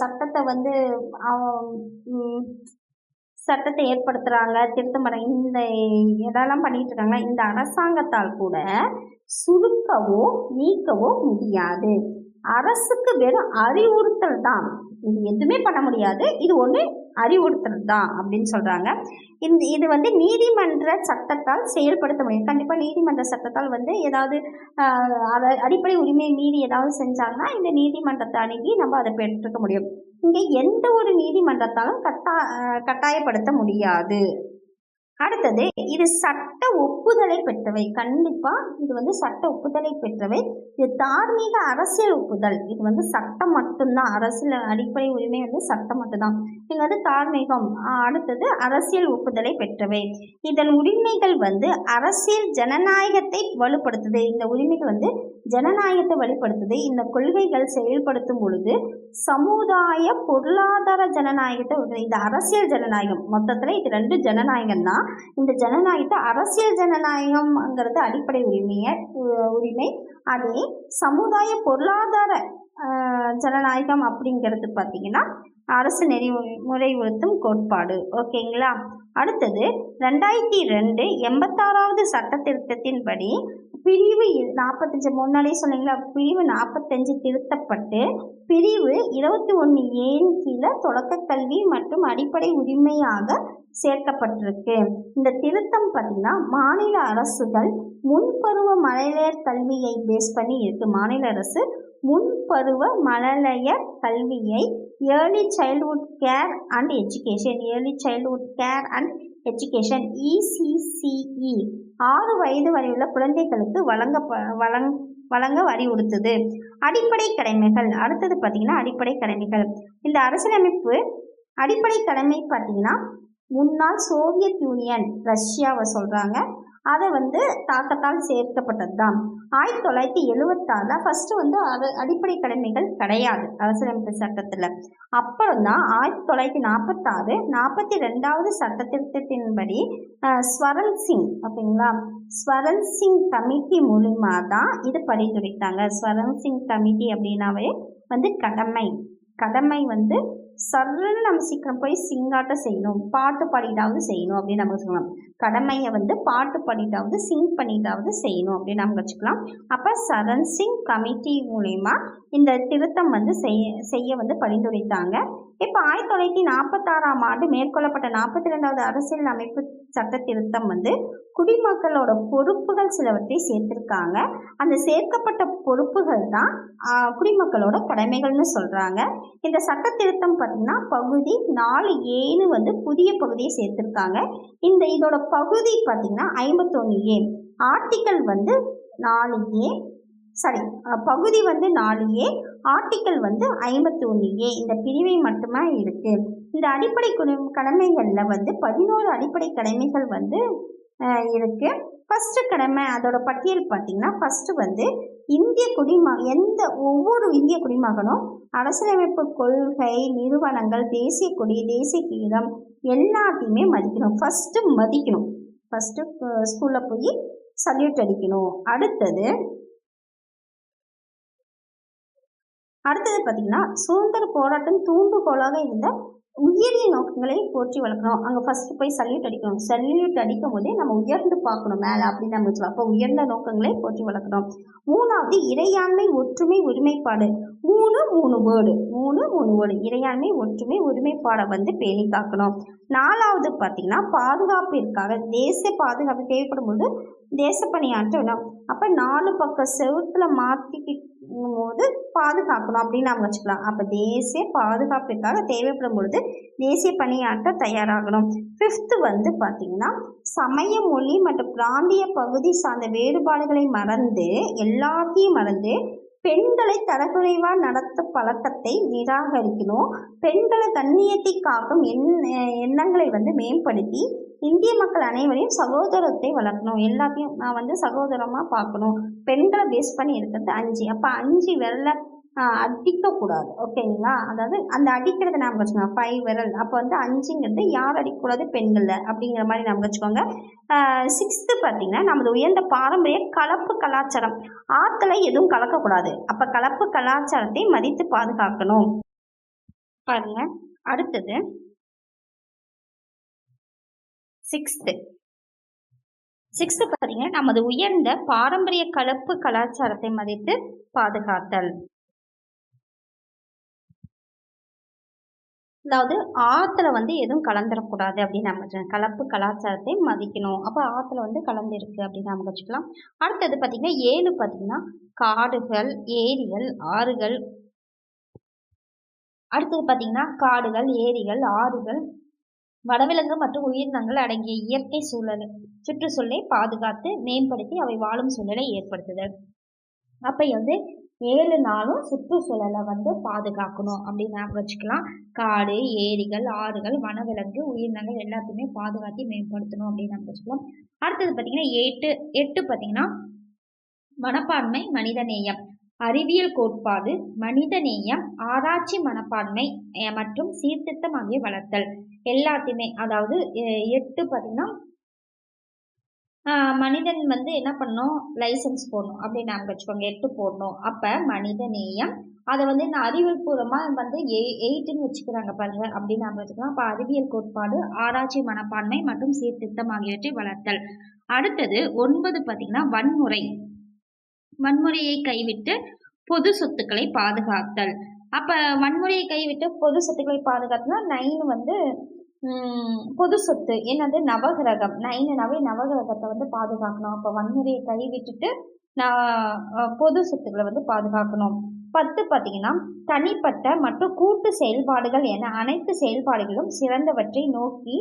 [SPEAKER 1] சட்டத்தை ஏற்படுத்துகிறாங்க, திருத்தம் இந்த இதெல்லாம் பண்ணிட்டு இருக்காங்க. இந்த அரசாங்கத்தால் கூட சுருக்கவோ நீக்கவோ முடியாது. அரசுக்கு வெறும் அறிவுறுத்தல் தான், இது எதுவுமே பண்ண முடியாது, இது ஒன்று அறிவுறுத்தல் தான் அப்படின்னு சொல்கிறாங்க. இது நீதிமன்ற சட்டத்தால் செயல்படுத்த முடியும். கண்டிப்பாக நீதிமன்ற சட்டத்தால் ஏதாவது அடிப்படை உரிமை மீறி ஏதாவது செஞ்சாங்கன்னா இந்த நீதிமன்றத்தை அணுகி நம்ம அதை பெற்றுக்க முடியும். இங்கே எந்த ஒரு நீதிமன்றத்தாலும் கட்டாயப்படுத்த முடியாது. அடுத்தது இது சட்ட ஒப்புதலை பெற்றவை. கண்டிப்பாக இது சட்ட ஒப்புதலை பெற்றவை. இது தார்மீக அரசியல் ஒப்புதல். இது சட்டம் மட்டும்தான். அரசியல் அடிப்படை உரிமை சட்டம் மட்டும்தான். இது தார்மீகம். அடுத்தது அரசியல் ஒப்புதலை பெற்றவை. இதன் உரிமைகள் அரசியல் ஜனநாயகத்தை வலுப்படுத்துது. இந்த உரிமைகள் ஜனநாயகத்தை வலுப்படுத்துது. இந்த கொள்கைகள் செயல்படுத்தும் பொழுது சமுதாய பொருளாதார ஜனநாயகத்தை. இது அரசியல் ஜனநாயகம். மொத்தத்தில் இது 2 ஜனநாயகம் தான். இந்த ஜனநாயகத்தை அரசியல் ஜனநாயகம்ங்கிறது அடிப்படை உரிமை. அதே சமுதாய பொருளாதார ஜனநாயகம் அப்படிங்கிறது பார்த்தீங்கன்னா அரசு நெறிமுறைப்படுத்தும் கோட்பாடு. ஓகேங்களா. அடுத்தது 2002 86வது சட்ட திருத்தத்தின்படி பிரிவு 45 முன்னாடியே சொன்னீங்களா, பிரிவு 45 திருத்தப்பட்டு பிரிவு 21A கீழே தொடக்க கல்வி மற்றும் அடிப்படை உரிமையாக சேர்க்கப்பட்டிருக்கு. இந்த திருத்தம் பார்த்தீங்கன்னா மாநில அரசுகள் முன்பருவ மழலையர் கல்வியை பேஸ் பண்ணி இருக்கு. மாநில அரசு முன்பருவ மழலையர் கல்வியை early childhood care and education ECCE 6 வயது வரையுள்ள குழந்தைகளுக்கு வழங்க வலியுறுத்துது. அடிப்படை கடமைகள். அடுத்தது பார்த்தீங்கன்னா அடிப்படை கடமைகள். இந்த அரசியலமைப்பு அடிப்படை கடமை பார்த்தீங்கன்னா முன்னாள் சோவியத் யூனியன் ரஷ்யாவை சொல்கிறாங்க. அதை தாக்கத்தால் சேர்க்கப்பட்டது தான். 1976 ஃபஸ்ட்டு அடிப்படை கடமைகள் கிடையாது அரசியலமைப்பு சட்டத்தில். அப்புறம் தான் 1946 42வது சட்ட திருத்தத்தின்படி ஸ்வரன் சிங் ஓகேங்களா, ஸ்வரன் சிங் கமிட்டி மூலிமா தான் இது பரிந்துரைத்தாங்க. ஸ்வரன் சிங் கமிட்டி அப்படின்னாவே கடமை சர்ன்னு நம்ம சீக்கிரம் போய் சிங்காட்டம் செய்யணும், பாட்டு பாடிட்டாவது செய்யணும் அப்படின்னு நம்ம சொல்லலாம். கடமையை பாட்டு பாடிட்டாவது சிங் பண்ணிட்டாவது செய்யணும் அப்படின்னு நம்ம வச்சுக்கலாம். அப்போ சரண் சிங் கமிட்டி மூலயமா இந்த திருத்தம் செய்ய பரிந்துரைத்தாங்க. இப்போ 1946ஆம் ஆண்டு மேற்கொள்ளப்பட்ட 42வது அரசியல் அமைப்பு சட்ட திருத்தம் குடிமக்களோட பொறுப்புகள் சிலவற்றை சேர்த்திருக்காங்க. அந்த சேர்க்கப்பட்ட பொறுப்புகள் தான் குடிமக்களோட கடமைகள்னு சொல்றாங்க. இந்த சட்ட திருத்தம் பார்த்தீங்கன்னா பகுதி 4A புதிய பகுதியை சேர்த்திருக்காங்க. இதோட பகுதி பார்த்தீங்கன்னா 51A. ஆர்டிக்கல் 4A பகுதி 4A, ஆர்டிக்கல் 51A. இந்த பிரிவை மட்டுமே இருக்கு. இந்த அடிப்படை கடமைகளில் 11 அடிப்படை கடமைகள் இருக்கு. ஃபர்ஸ்ட் கடமை அதோட பட்டியல் பார்த்தீங்கன்னா ஃபர்ஸ்ட் இந்திய ஒவ்வொரு இந்திய குடிமகனும் அரசியலமைப்பு கொள்கை, நிறுவனங்கள், தேசிய கொடி, தேசிய கீதம் எல்லாத்தையுமே மதிக்கணும். ஃபர்ஸ்ட் ஸ்கூலில் போய் சல்யூட் அடிக்கணும். அடுத்தது பார்த்தீங்கன்னா சுதந்திர போராட்டம் தூண்டுகோலாக இருந்த உயரிய நோக்கங்களை போற்றி வளர்க்கணும். அங்கே ஃபர்ஸ்ட் போய் சல்யூட் அடிக்கணும். சல்யூட் அடிக்கும் போதே நம்ம உயர்ந்து பார்க்கணும் மேலே அப்படின்னு நம்ம வச்சுக்கலாம். அப்போ உயர்ந்த நோக்கங்களை போற்றி வளர்க்கணும். 3வது இறையாண்மை, ஒற்றுமை, ஒருமைப்பாடு. மூணு வேர்டு இறையாண்மை, ஒற்றுமை, ஒருமைப்பாடை பேணி காக்கணும். 4வது பார்த்தீங்கன்னா பாதுகாப்பிற்காக தேச பாதுகாப்பு தேவைப்படும் போது தேச பணியாற்றணும். அப்போ 4 பக்கம் செவுத்துல மாற்றிக்கிட்டு போது பாதுகாக்கணும் அப்படின்னு நம்ம வச்சுக்கலாம். அப்போ தேசிய பாதுகாப்பிற்காக தேவைப்படும் பொழுது தேசிய பணியாற்ற தயாராகணும். 5th பார்த்தீங்கன்னா சமய, மொழி மற்றும் பிராந்திய பகுதி சார்ந்த வேறுபாடுகளை எல்லாத்தையும் மறந்து பெண்களை தரக்குறைவாக நடத்த பழக்கத்தை நிராகரிக்கணும். பெண்களை கண்ணியத்தை காக்கும் எண்ணங்களை மேம்படுத்தி இந்திய மக்கள் அனைவரையும் சகோதரத்தை வளர்க்கணும், எல்லாத்தையும் நான் வந்து சகோதரமாக பார்க்கணும். பெண்களை பேஸ் பண்ணி இருக்கிறது 5. அப்போ 5 விரல அடிக்கக்கூடாது. ஓகேங்களா? அதாவது அந்த அடிக்கிறத ஞாபகம் வச்சுக்கோங்க. 5 விரல். அப்போ வந்து 5ங்கிறது யார் அடிக்கக்கூடாது? பெண்களில் அப்படிங்கிற மாதிரி ஞாபகம் வச்சுக்கோங்க. 6th பார்த்தீங்கன்னா நமது உயர்ந்த பாரம்பரிய கலப்பு கலாச்சாரம். ஆற்றுல எதுவும் கலக்கக்கூடாது. அப்போ கலப்பு கலாச்சாரத்தை மதித்து பாதுகாக்கணும். பாருங்க, அடுத்தது 6th பார்த்தீங்கன்னா நமது உயர்ந்த பாரம்பரிய கலப்பு கலாச்சாரத்தை மதித்து பாதுகாத்தல். அதாவது ஆற்றுல வந்து எதுவும் கலந்துடக்கூடாது அப்படின்னு நம்ம கலப்பு கலாச்சாரத்தை மதிக்கணும். அப்போ ஆற்றுல வந்து கலந்துருக்கு அப்படின்னு நம்ம வச்சுக்கலாம். அடுத்தது பார்த்தீங்கன்னா 7 பார்த்தீங்கன்னா காடுகள், ஏரிகள், ஆறுகள். அடுத்தது பார்த்தீங்கன்னா காடுகள், ஏரிகள், ஆறுகள், வனவிலங்கு மற்றும் உயிரினங்கள் அடங்கிய இயற்கை சுற்றுச்சூழலை பாதுகாத்து மேம்படுத்தி அவை வாழும் சூழலை ஏற்படுத்துதல். அப்போ வந்து 7 நாளும் சுற்றுச்சூழலை வந்து பாதுகாக்கணும் அப்படின்னு ஞாபகம் வச்சுக்கலாம். காடு, ஏரிகள், ஆறுகள், வனவிலங்கு, உயிரினங்கள் எல்லாத்தையுமே பாதுகாத்து மேம்படுத்தணும் அப்படின்னு ஞாபகம் வச்சுக்கலாம். அடுத்தது பார்த்தீங்கன்னா 8 பார்த்தீங்கன்னா மனப்பான்மை, மனிதநேயம், அறிவியல் கோட்பாடு, மனிதநேயம், ஆராய்ச்சி, மனப்பான்மை மற்றும் சீர்திருத்தம் ஆகிய வளர்த்தல் எல்லாத்தையுமே. அதாவது 8 பார்த்தீங்கன்னா மனிதன் வந்து என்ன பண்ணணும்? லைசன்ஸ் போடணும் அப்படின்னு ஞாபகம் வச்சுக்கோங்க. 8 போடணும். அப்போ மனித நேயம் அதை வந்து இந்த அறிவியல் பூர்வமாக வந்து 8ன்னு வச்சுக்கிறாங்க பாருங்க அப்படின்னு ஞாபகம் வச்சுக்கலாம். அப்போ அறிவியல் கோட்பாடு, ஆராய்ச்சி, மனப்பான்மை மற்றும் சீர்திருத்தம் ஆகியவற்றை வளர்த்தல். அடுத்தது 9 பார்த்தீங்கன்னா வன்முறையை கைவிட்டு பொது சொத்துக்களை பாதுகாத்தல். அப்போ வன்முறையை கைவிட்டு பொது சொத்துக்களை பாதுகாத்தல்னா 9 வந்து பொது சொத்து என்னது? நவகிரகம். 9 நவகிரகத்தை வந்து பாதுகாக்கணும். அப்போ வன்முறையை கைவிட்டுட்டு பொது சொத்துக்களை வந்து பாதுகாக்கணும். 10 பார்த்தீங்கன்னா தனிப்பட்ட மற்றும் கூட்டு செயல்பாடுகள் என அனைத்து செயல்பாடுகளும் சிறந்தவற்றை நோக்கி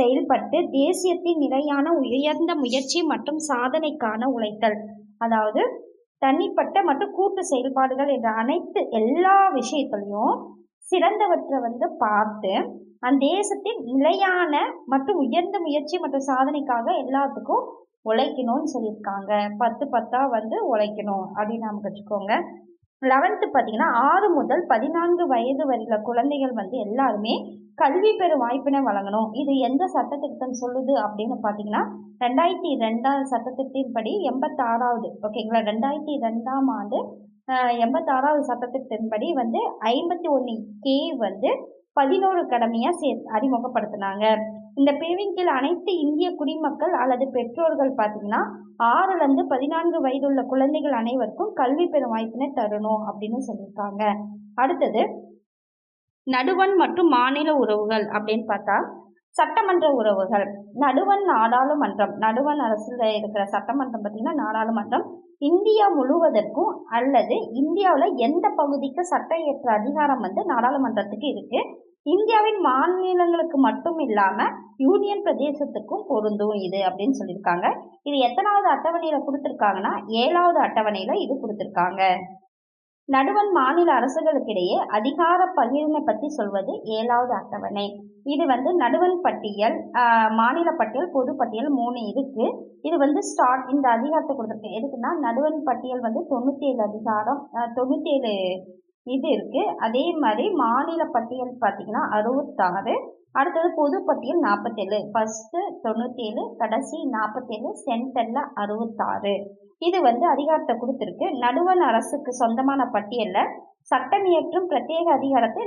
[SPEAKER 1] செயல்பட்டு தேசியத்தின் நிலையான உயர்ந்த முயற்சி மற்றும் சாதனைக்கான உழைத்தல். அதாவது தனிப்பட்ட மற்றும் கூட்டு செயல்பாடுகள் என்ற அனைத்து எல்லா விஷயத்திலையும் சிறந்தவற்றை வந்து பார்த்து அந்த தேசத்தின் நிலையான மற்றும் உயர்ந்த முயற்சி மற்றும் சாதனைக்காக எல்லாத்துக்கும் உழைக்கணும்னு சொல்லியிருக்காங்க. 10 வந்து உழைக்கணும் அப்படின்னு நாம வச்சுக்கோங்க. 11th பார்த்தீங்கன்னா 6 முதல் 14 வயது வரையில குழந்தைகள் வந்து எல்லாருமே கல்வி பெறும் வாய்ப்பினை வழங்கணும். இது எந்த சட்டத்திட்டம் சொல்லுது அப்படின்னு பார்த்தீங்கன்னா 2002 சட்டத்திட்டத்தின்படி 86வது ஓகேங்களா 2002ஆம் ஆண்டு 86வது சட்டத்திட்டத்தின்படி வந்து 51K வந்து 11 கடமையாக அறிமுகப்படுத்தினாங்க. இந்த பிரிவின் கீழ் அனைத்து இந்திய குடிமக்கள் அல்லது பெற்றோர்கள் பார்த்தீங்கன்னா 6லேருந்து 14 வயதுள்ள குழந்தைகள் அனைவருக்கும் கல்வி பெறும் வாய்ப்பினை தரணும் அப்படின்னு சொல்லியிருக்காங்க. அடுத்தது நடுவண் மற்றும் மாநில உறவுகள் அப்படின்னு பார்த்தா சட்டமன்ற உறவுகள். நடுவண் நாடாளுமன்றம், நடுவண் அரசில் இருக்கிற சட்டமன்றம் பார்த்தீங்கன்னா நாடாளுமன்றம் இந்தியா முழுவதற்கும் அல்லது இந்தியாவில் எந்த பகுதிக்கு சட்ட இயற்ற அதிகாரம் வந்து நாடாளுமன்றத்துக்கு இருக்கு. இந்தியாவின் மாநிலங்களுக்கு மட்டும் இல்லாம யூனியன் பிரதேசத்துக்கும் பொருந்தும் இது அப்படின்னு சொல்லியிருக்காங்க. இது எத்தனாவது அட்டவணையில கொடுத்துருக்காங்கன்னா 7வது அட்டவணையில இது கொடுத்துருக்காங்க. நடுவண் மாநில அரசுகளுக்கிடையே அதிகார பகிர்வை பற்றி சொல்வது 7வது அட்டவணை. இது வந்து நடுவண் பட்டியல், மாநில பட்டியல், பொது பட்டியல் 3 இருக்கு. இது வந்து இந்த அதிகாரத்தை கொடுத்துருக்கு. எதுக்குன்னா நடுவண் பட்டியல் வந்து 97 அதிகாரம் 97 இது இருக்கு. அதே மாதிரி மாநில பட்டியல் பார்த்தீங்கன்னா 66, அடுத்தது பொது பட்டியல் 47, ஃபர்ஸ்ட் 97, கடைசி 47, சென்டர்ல 66. இது வந்து அதிகாரத்தை கொடுத்துருக்கு. நடுவண் அரசுக்கு சொந்தமான பட்டியல்ல சட்டம் இயற்றும் பிரத்யேக அதிகாரத்தை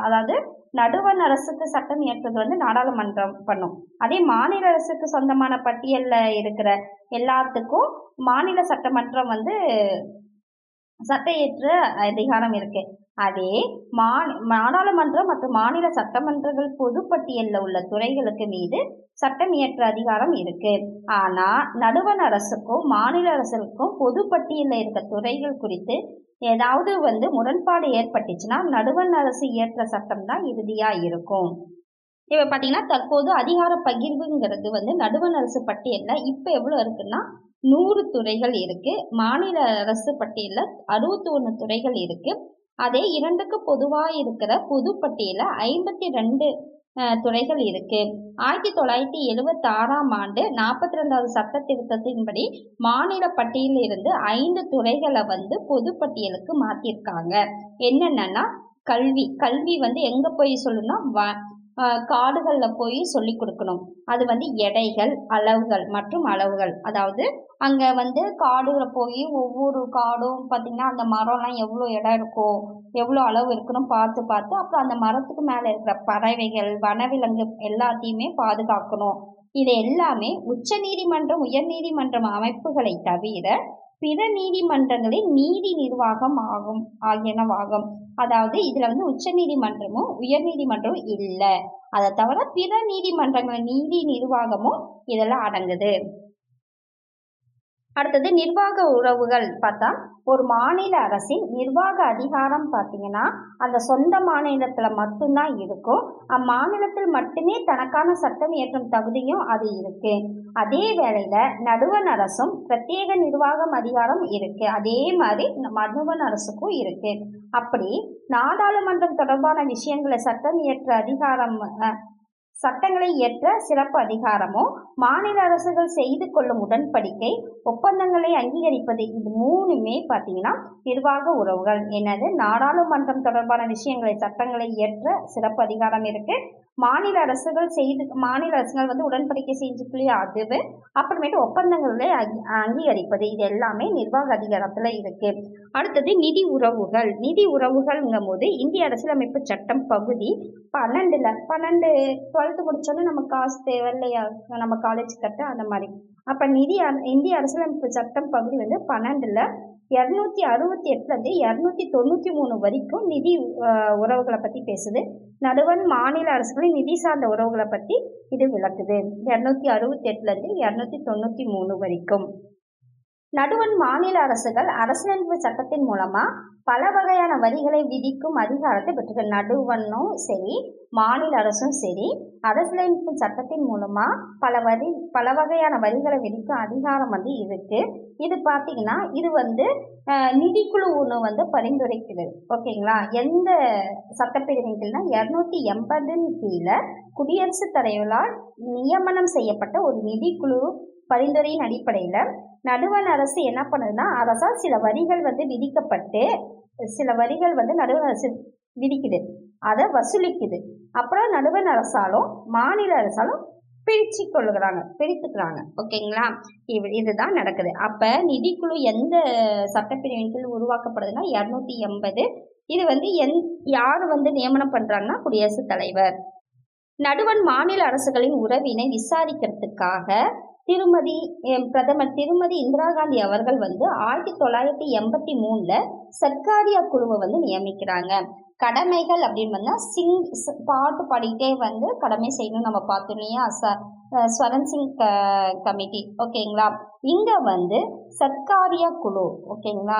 [SPEAKER 1] அதாவது நடுவண் அரசுக்கு சட்டம் இயற்றுறது வந்து நாடாளுமன்றம் பண்ணும். அதே மாநில அரசுக்கு சொந்தமான பட்டியல்ல இருக்கிற எல்லாத்துக்கும் மாநில சட்டமன்றம் வந்து சட்ட இயற்ற அதிகாரம் இருக்கு. அதே நாடாளுமன்றம் மற்றும் மாநில சட்டமன்றங்கள் பொதுப்பட்டியலில் உள்ள துறைகளுக்கு மீது சட்டம் இயற்ற அதிகாரம் இருக்கு. ஆனா நடுவண் அரசுக்கும் மாநில அரசுக்கும் பொதுப்பட்டியலில் இருக்க துறைகள் குறித்து ஏதாவது வந்து முரண்பாடு ஏற்பட்டுச்சுன்னா நடுவண் அரசு இயற்ற சட்டம் தான் இறுதியா இருக்கும். இப்ப பாத்தீங்கன்னா தற்போது அதிகார பகிர்வுங்கிறது வந்து நடுவண் அரசு பட்டியல்ல இப்ப எவ்வளவு இருக்குன்னா 100 துறைகள் இருக்கு. மாநில அரசு பட்டியல்ல 61 துறைகள் இருக்கு. அதே 2க்கு பொதுவா இருக்கிற பொது பட்டியல 52 துறைகள் இருக்கு. 1976ஆம் ஆண்டு 42வது சட்ட திருத்தத்தின்படி மாநில பட்டியலில் இருந்து 5 துறைகளை வந்து பொது பட்டியலுக்கு மாத்திருக்காங்க. என்னென்னா கல்வி வந்து எங்க போய் சொல்லணும்னா காடுகள்ல போய் சொல்லி கொடுக்கணும். அது வந்து எடைகள், அளவுகள், அதாவது அங்க வந்து காடுகளை போய் ஒவ்வொரு காடும் பார்த்தீங்கன்னா அந்த மரம்லாம் எவ்வளோ இடம் இருக்கும், எவ்வளோ அளவு இருக்குன்னு பார்த்து அப்புறம் அந்த மரத்துக்கு மேலே இருக்கிற பறவைகள், வனவிலங்கு எல்லாத்தையுமே பாதுகாக்கணும். இது எல்லாமே உச்ச நீதிமன்றம், உயர் நீதிமன்றம் அமைப்புகளை தவிர பிற நீதிமன்றங்களின் நீதி நிர்வாகம் ஆகியனவாகும். அதாவது இதுல வந்து உச்ச நீதிமன்றமும் உயர் நீதிமன்றமும் இல்லை. அதை தவிர பிற நீதிமன்றங்களின் நீதி நிர்வாகமும் இதெல்லாம் அடங்குது. அடுத்தது நிர்வாக உறவுகள் பார்த்தா, ஒரு மாநில அரசின் நிர்வாக அதிகாரம் பார்த்தீங்கன்னா அந்த சொந்த மாநிலத்துல மட்டும்தான் இருக்கும். அம்மாநிலத்தில் மட்டுமே தனக்கான சட்டம் இயற்றும் தகுதியும் அது இருக்கு. அதே வேளையில நடுவண் அரசும் பிரத்யேக நிர்வாகம் அதிகாரம் இருக்கு. அதே மாதிரி நடுவண் அரசுக்கும் இருக்கு. அப்படி நாடாளுமன்றம் தொடர்பான விஷயங்களை சட்டங்களை இயற்ற சிறப்பு அதிகாரமும், மாநில அரசுகள் செய்து கொள்ளும் உடன்படிக்கை, ஒப்பந்தங்களை அங்கீகரிப்பது, இது 3மே பார்த்தீங்கன்னா நிர்வாக உறவுகள். என்னது, நாடாளுமன்றம் தொடர்பான விஷயங்களை சட்டங்களை இயற்ற சிறப்பு அதிகாரம் இருக்கு. மாநில அரசுகள் வந்து உடன்படிக்கை செஞ்சுக்கலையா அதுவே, அப்புறமேட்டு ஒப்பந்தங்களை அங்கீகரிப்பது, இது எல்லாமே நிர்வாக அதிகாரத்துல இருக்கு. அடுத்தது நிதி உறவுகள்ங்கும் போது இந்திய அரசியலமைப்பு சட்டம் பகுதி 12 முடிச்சோன்னு நம்ம காசு தேவை இல்லையா, நம்ம காலேஜ் கட்ட அந்த மாதிரி. அப்ப இந்திய அரசியலமைப்பு சட்டம் பகுதி வந்து 12ல் 268 293 வரைக்கும் நிதி உறவுகளை பத்தி பேசுது. நடுவண் மாநில அரசுகளின் நிதி சார்ந்த உறவுகளை பத்தி இது விளக்குது. 268 293 வரைக்கும். நடுவண் மாநில அரசுகள் அரசியலமைப்பு சட்டத்தின் மூலமா பல வகையான வரிகளை விதிக்கும் அதிகாரத்தை பெற்றது. நடுவண்ணும் சரி, மாநில அரசும் சரி, அரசியலமைப்பு சட்டத்தின் மூலமா பல வகையான வரிகளை விதிக்கும் அதிகாரம் வந்து இருக்கு. இது பார்த்தீங்கன்னா இது வந்து நிதிக்குழு ஒன்று வந்து பரிந்துரைக்குது. ஓகேங்களா, எந்த சட்டப்பிரிவின் கீழ்னா 280 கீழே குடியரசுத் தலைவரால் நியமனம் செய்யப்பட்ட ஒரு நிதிக்குழு பரிந்துரையின் அடிப்படையில நடுவண் அரசு என்ன பண்ணுதுன்னா, அரசால் சில வரிகள் வந்து விதிக்கப்பட்டு சில வரிகள் வந்து நடுவண் அரசு விதிக்குது, அதை வசூலிக்குது. அப்புறம் நடுவண் அரசாலும் மாநில அரசாலும் பிரித்துக்கிறாங்க. ஓகேங்களா, இதுதான் நடக்குது. அப்ப நிதிக்குழு எந்த சட்டப்பிரிவின் கீழ் உருவாக்கப்படுதுன்னா 280. இது வந்து யாரு வந்து நியமனம் பண்றாங்கன்னா குடியரசுத் தலைவர். நடுவண் மாநில அரசுகளின் உறவினை விசாரிக்கிறதுக்காக பிரதமர் திருமதி இந்திரா காந்தி அவர்கள் வந்து 1983ல் சர்க்காரியா குழுவை வந்து நியமிக்கிறாங்க. கடமைகள் அப்படின்னு வந்தா பாட்டு பாடிக்கிட்டே வந்து கடமை செய்யணும் நம்ம பார்த்தோம் இல்லையா, ஸ்வரன் சிங் கமிட்டி. ஓகேங்களா, இங்க வந்து சர்க்காரியா குழு, ஓகேங்களா,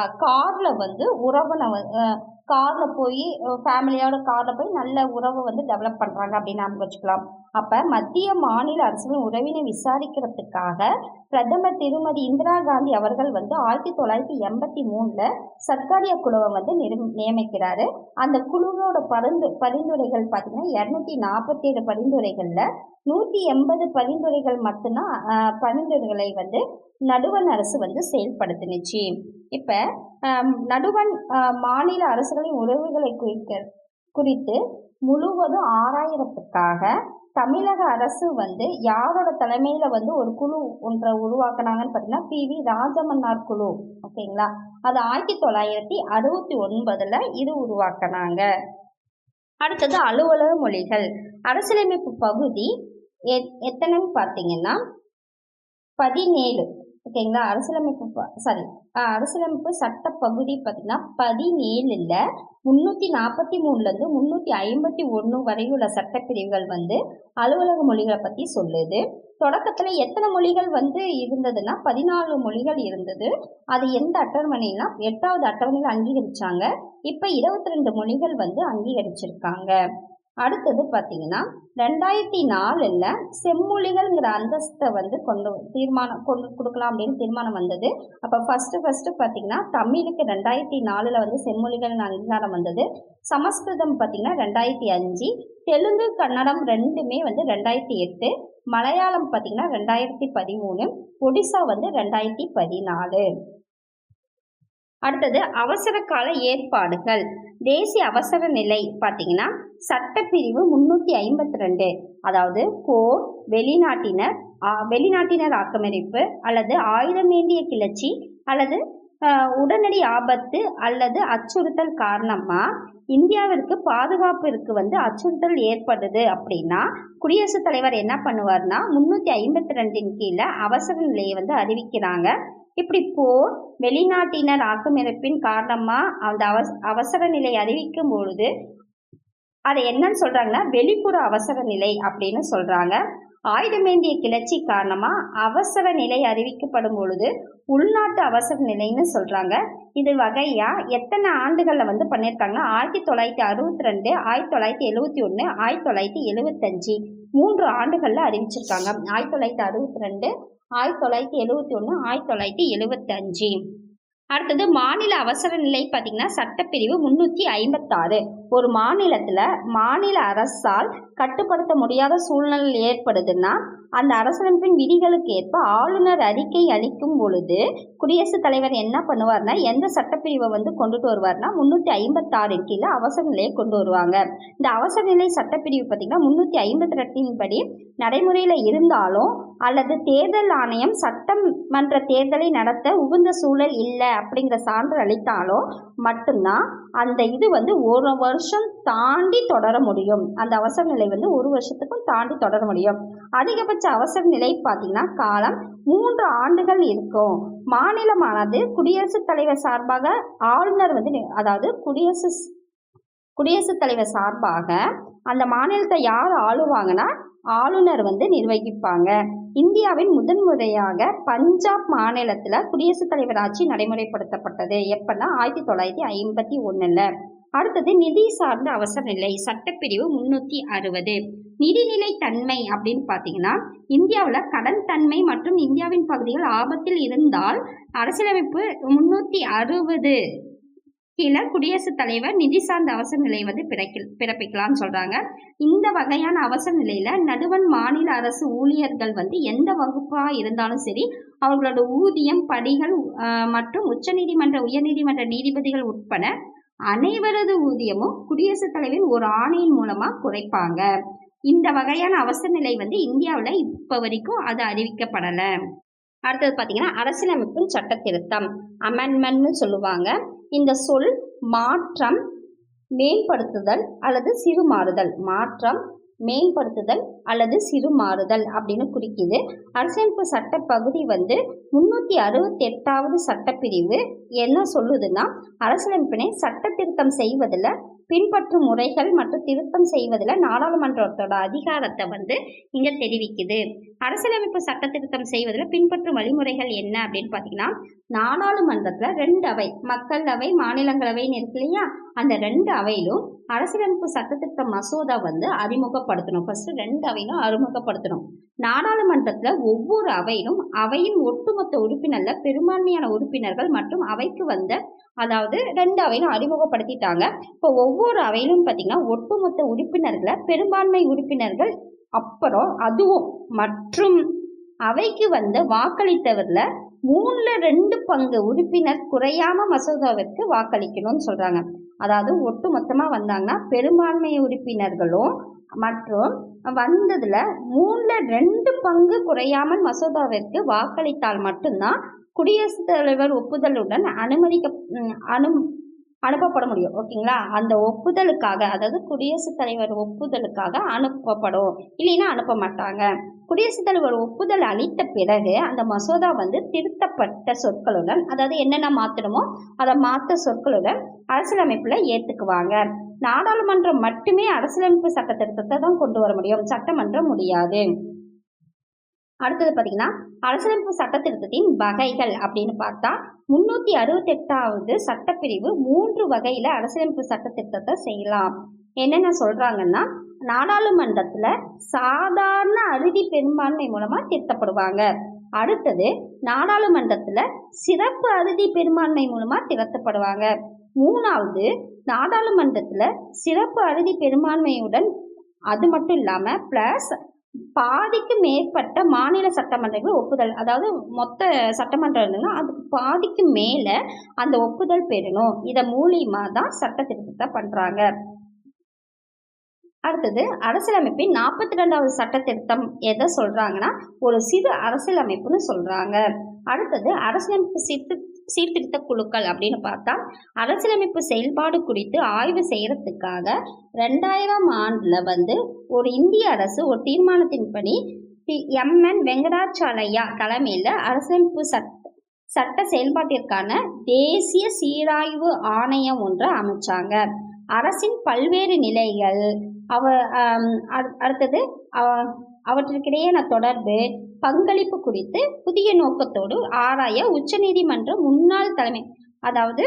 [SPEAKER 1] கார்ல போய் ஃபேமிலியோட கார்ல போய் நல்ல உறவை வந்து டெவலப் பண்றாங்க அப்படின்னு நாம வச்சுக்கலாம். அப்ப மத்திய மாநில அரசுகளின் உறவினை விசாரிக்கிறதுக்காக பிரதமர் திருமதி இந்திரா காந்தி அவர்கள் வந்து 1983ல் சர்க்காரியா குழுவை வந்து நியமிக்கிறாரு. அந்த குழுவோட பரிந்துரைகள் பார்த்தீங்கன்னா 247 பரிந்துரைகள்ல 180 பரிந்துரைகள் மட்டும்தான் பரிந்துரைகளை வந்து நடுவண் அரசு வந்து செயல்படுத்தினுச்சு. இப்ப நடுவண் மாநில அரசுகளின் உறவுகளை குறித்து முழுவதும் ஆராயறதுக்காக தமிழக அரசு வந்து யாரோட தலைமையில வந்து ஒரு குழு ஒன்றை உருவாக்குனாங்கன்னு பார்த்தீங்கன்னா PV ராஜமன்னார் குழு. ஓகேங்களா, அது 1969ல் இது உருவாக்குனாங்க. அடுத்தது அலுவலக மொழிகள். அரசியலமைப்பு பகுதி எத்தனைன்னு பார்த்தீங்கன்னா 17. ஓகேங்களா, அரசியலமைப்பு சட்ட பகுதி பார்த்தீங்கன்னா 17ல் 343லேருந்து 351 வரையுள்ள சட்டப்பிரிவுகள் வந்து அலுவலக மொழிகளை பற்றி சொல்லுது. தொடக்கத்தில் எத்தனை மொழிகள் வந்து இருந்ததுன்னா 14 மொழிகள் இருந்தது. அது எந்த அட்டவணைனா 8வது அட்டவணையில் அங்கீகரிச்சாங்க. இப்போ 22 மொழிகள் வந்து அங்கீகரிச்சிருக்காங்க.
[SPEAKER 2] அடுத்தது பார்த்தீங்கன்னா 2004 செம்மொழிகள்ங்கிற அந்தஸ்தை வந்து கொண்டு கொடுக்கலாம் அப்படின்னு தீர்மானம் வந்தது. அப்போ ஃபர்ஸ்ட் பார்த்தீங்கன்னா தமிழுக்கு 2004 வந்து செம்மொழிகள் அங்கீகாரம் வந்தது. சமஸ்கிருதம் பார்த்தீங்கன்னா 2005, தெலுங்கு கன்னடம் ரெண்டுமே வந்து 2008, மலையாளம் பார்த்தீங்கன்னா 2013, ஒடிசா வந்து 2014. அடுத்தது அவசர கால ஏற்பாடுகள். தேசிய அவசர நிலை பார்த்தீங்கன்னா சட்டப்பிரிவு 352, அதாவது போர், வெளிநாட்டினர் ஆக்கிரமிப்பு அல்லது ஆயுதமேந்திய கிளர்ச்சி அல்லது உடனடி ஆபத்து அல்லது அச்சுறுத்தல் காரணமா இந்தியாவிற்கு பாதுகாப்பிற்கு வந்து அச்சுறுத்தல் ஏற்படுது அப்படின்னா குடியரசுத் தலைவர் என்ன பண்ணுவார்னா 352 கீழே அவசர நிலையை வந்து அறிவிக்கிறாங்க. இப்படி போர், வெளிநாட்டினர் ஆக்கிரமிப்பின் காரணமா அந்த அவசர நிலை அறிவிக்கும் பொழுது அதை என்னன்னு சொல்றாங்கன்னா வெளிப்புற அவசர நிலை அப்படின்னு சொல்றாங்க. ஆயுதமேந்திய கிளர்ச்சி காரணமா அவசர நிலை அறிவிக்கப்படும் பொழுது உள்நாட்டு அவசர நிலைன்னு சொல்றாங்க. இது வகையா எத்தனை ஆண்டுகள்ல வந்து பண்ணியிருக்காங்கன்னா 1962, 1971, 1975 3 ஆண்டுகள்ல அறிவிச்சிருக்காங்க. 1962, 1971, 1975. அடுத்தது மாநில அவசர நிலை பார்த்தீங்கன்னா சட்டப்பிரிவு 356. ஒரு மாநிலத்தில் மாநில அரசால் கட்டுப்படுத்த முடியாத சூழ்நிலை ஏற்படுதுன்னா அந்த அரசியலமைப்பின் விதிகளுக்கு ஏற்ப ஆளுநர் அறிக்கை அளிக்கும் பொழுது குடியரசுத் தலைவர் என்ன பண்ணுவார்னா எந்த சட்டப்பிரிவை வந்து கொண்டுட்டு வருவார்னா 356 கீழே அவசர நிலையை கொண்டு வருவாங்க. இந்த அவசர நிலை சட்டப்பிரிவு பார்த்தீங்கன்னா 352 படி நடைமுறையில் இருந்தாலும் அல்லது தேர்தல் ஆணையம் சட்டமன்ற தேர்தலை நடத்த உகந்த சூழல் இல்லை அப்படிங்கிற சான்று அளித்தாலும் மட்டும்தான் அந்த இது வந்து 1 வருஷம் தாண்டி தொடர முடியும். அந்த அவசர நிலை வந்து 1 வருஷத்துக்கும் தாண்டி தொடர முடியும். அதிகபட்ச அவசர நிலை பார்த்தீங்கன்னா காலம் 3 ஆண்டுகள் இருக்கும். மாநிலமானது குடியரசுத் தலைவர் சார்பாக ஆளுநர் வந்து அதாவது குடியரசுத் தலைவர் சார்பாக அந்த மாநிலத்தை யார் ஆளுவாங்கன்னா ஆளுநர் வந்து நிர்வகிப்பாங்க. இந்தியாவின் முதன்முறையாக பஞ்சாப் மாநிலத்தில் குடியரசுத் தலைவர் ஆட்சி நடைமுறைப்படுத்தப்பட்டது எப்பன்னா 1951. அடுத்தது நிதி சார்ந்த அவசர நிலை சட்டப்பிரிவு 360. நிதிநிலை தன்மை அப்படின்னு பார்த்தீங்கன்னா இந்தியாவில் கடன் தன்மை மற்றும் இந்தியாவின் பகுதிகள் ஆபத்தில் இருந்தால் அரசியலமைப்பு 360 கீழே குடியரசுத் தலைவர் நிதி சார்ந்த அவசர நிலையை வந்து பிறப்பிக்கலாம்னு சொல்றாங்க. இந்த வகையான அவசர நிலையில நடுவண் மாநில அரசு ஊழியர்கள் வந்து எந்த வகுப்பா இருந்தாலும் சரி அவர்களோட ஊதியம், படிகள் மற்றும் உச்சநீதிமன்ற, உயர்நீதிமன்ற நீதிபதிகள் உட்பட அனைவரது ஊதியமும் குடியரசுத் தலைவரின் ஒரு ஆணையின் மூலமா குறைப்பாங்க. இந்த வகையான அவசர நிலை வந்து இந்தியாவில் இப்ப வரைக்கும் அது அறிவிக்கப்படலை. அடுத்தது பார்த்தீங்கன்னா அரசியலமைப்பின் சட்ட திருத்தம், அமெண்ட்மெண்ட்னு சொல்லுவாங்க. இந்த சொல் மாற்றம், மேம்படுத்துதல் அல்லது சிறுமாறுதல், மாற்றம், மேம்படுத்துதல் அல்லது சிறுமாறுதல் அப்படின்னு குறிக்குது. அரசியலமைப்பு சட்ட பகுதி வந்து 368வது சட்டப்பிரிவு என்ன சொல்லுதுன்னா அரசியலமைப்பினை சட்ட திருத்தம் செய்வதில் பின்பற்றும் முறைகள் மற்றும் திருத்தம் செய்வதில் நாடாளுமன்றத்தோட அதிகாரத்தை வந்து இங்க தெரிவிக்குது. அரசியலமைப்பு சட்ட திருத்தம் செய்வதில் பின்பற்றும் வழிமுறைகள் என்ன அப்படின்னு பார்த்தீங்கன்னா நாடாளுமன்றத்தில் 2 அவை, மக்களவை, மாநிலங்களவைன்னு இருக்கு இல்லையா, அந்த 2 அவையிலும் அரசியலமைப்பு சட்டத்திருத்த மசோதா வந்து அறிமுகப்படுத்தணும். ஃபர்ஸ்ட் 2 அவையிலும் அறிமுகப்படுத்தணும். நாடாளுமன்றத்தில் ஒவ்வொரு அவையிலும் அவையின் ஒட்டுமொத்த உறுப்பினர்ல பெரும்பான்மையான உறுப்பினர்கள் மற்றும் அவைக்கு வந்த அதாவது 2 அவையிலும் அறிமுகப்படுத்திட்டாங்க. இப்போ ஒவ்வொரு அவையிலும் பார்த்தீங்கன்னா ஒட்டுமொத்த உறுப்பினர்களை பெரும்பான்மை உறுப்பினர்கள் அப்புறம் அதுவும் மற்றும் அவைக்கு வந்த வாக்களித்தவர்ல 3/2 பங்கு உறுப்பினர் குறையாம மசோதாவிற்கு வாக்களிக்கணும்னு சொல்றாங்க. அதாவது ஒட்டு மொத்தமா வந்தாங்கன்னா பெரும்பான்மை உறுப்பினர்களும் மற்றும் வந்ததுல 3/2 பங்கு குறையாமல் மசோதாவிற்கு வாக்களித்தால் மட்டும்தான் குடியரசுத் தலைவர் ஒப்புதலுடன் அனுப்பப்பட முடியும். ஓகேங்களா, அந்த ஒப்புதலுக்காக அதாவது குடியரசுத் தலைவர் ஒப்புதலுக்காக அனுப்பப்படும், இல்லைன்னா அனுப்ப மாட்டாங்க. குடியரசுத் தலைவர் ஒப்புதல் அளித்த பிறகு அந்த மசோதா வந்து திருத்தப்பட்ட சொற்களுடன், அதாவது என்னென்ன மாற்றணுமோ அதை மாற்ற சொற்களுடன் அரசியலமைப்புல ஏற்றுக்குவாங்க. நாடாளுமன்றம் மட்டுமே அரசியலமைப்பு சட்ட திருத்தத்தை தான் கொண்டு வர முடியும், சட்டமன்றம் முடியாது. அடுத்தது பார்த்தீங்கன்னா அரசியலமைப்பு சட்ட திருத்தத்தின் வகைகள் அப்படின்னு பார்த்தா 368வது சட்டப்பிரிவு 3 வகையில அரசியலமைப்பு சட்ட திருத்தத்தை செய்யலாம். என்னென்ன சொல்றாங்கன்னா, நாடாளுமன்றத்துல சாதாரண அறுதி பெரும்பான்மை மூலமா திருத்தப்படுவாங்க. அடுத்தது நாடாளுமன்றத்துல சிறப்பு அறுதி பெரும்பான்மை மூலமா திருத்தப்படுவாங்க. மூணாவது நாடாளுமன்றத்துல சிறப்பு அறுதி பெரும்பான்மையுடன் அது மட்டும் இல்லாம பிளஸ் பாதிக்கு மேற்பட்ட மாநில சட்டமன்றங்கள் ஒப்புதல், அதாவது மொத்த சட்டமன்றம் இருந்ததுன்னா அதுக்கு பாதிக்கு மேல அந்த ஒப்புதல் பெறணும். இத மூலியமா தான் சட்ட திருத்தத்தை பண்றாங்க. அடுத்தது அரசியலமைப்பின் 42வது சட்ட திருத்தம் எதை சொல்றாங்கன்னா ஒரு சிறு அரசியலமைப்புன்னு சொல்றாங்க. அடுத்தது அரசியலமைப்பு சீர்திருத்த குழுக்கள் அப்படின்னு பார்த்தா அரசியலமைப்பு செயல்பாடு குறித்து ஆய்வு செய்யறதுக்காக 2000 ஆண்டுல ஒரு இந்திய அரசு ஒரு தீர்மானத்தின்படி எம்.என். வெங்கடாச்சலையா தலைமையில அரசியலமைப்பு சட்ட செயல்பாட்டிற்கான தேசிய சீராய்வு ஆணையம் ஒன்றை அமைச்சாங்க. அரசின் பல்வேறு நிலைகள் அடுத்தது அவற்றிற்கிடையான தொடர்பு பங்களிப்பு குறித்து புதிய நோக்கத்தோடு ஆராய உச்சநீதிமன்ற முன்னாள் தலைமை, அதாவது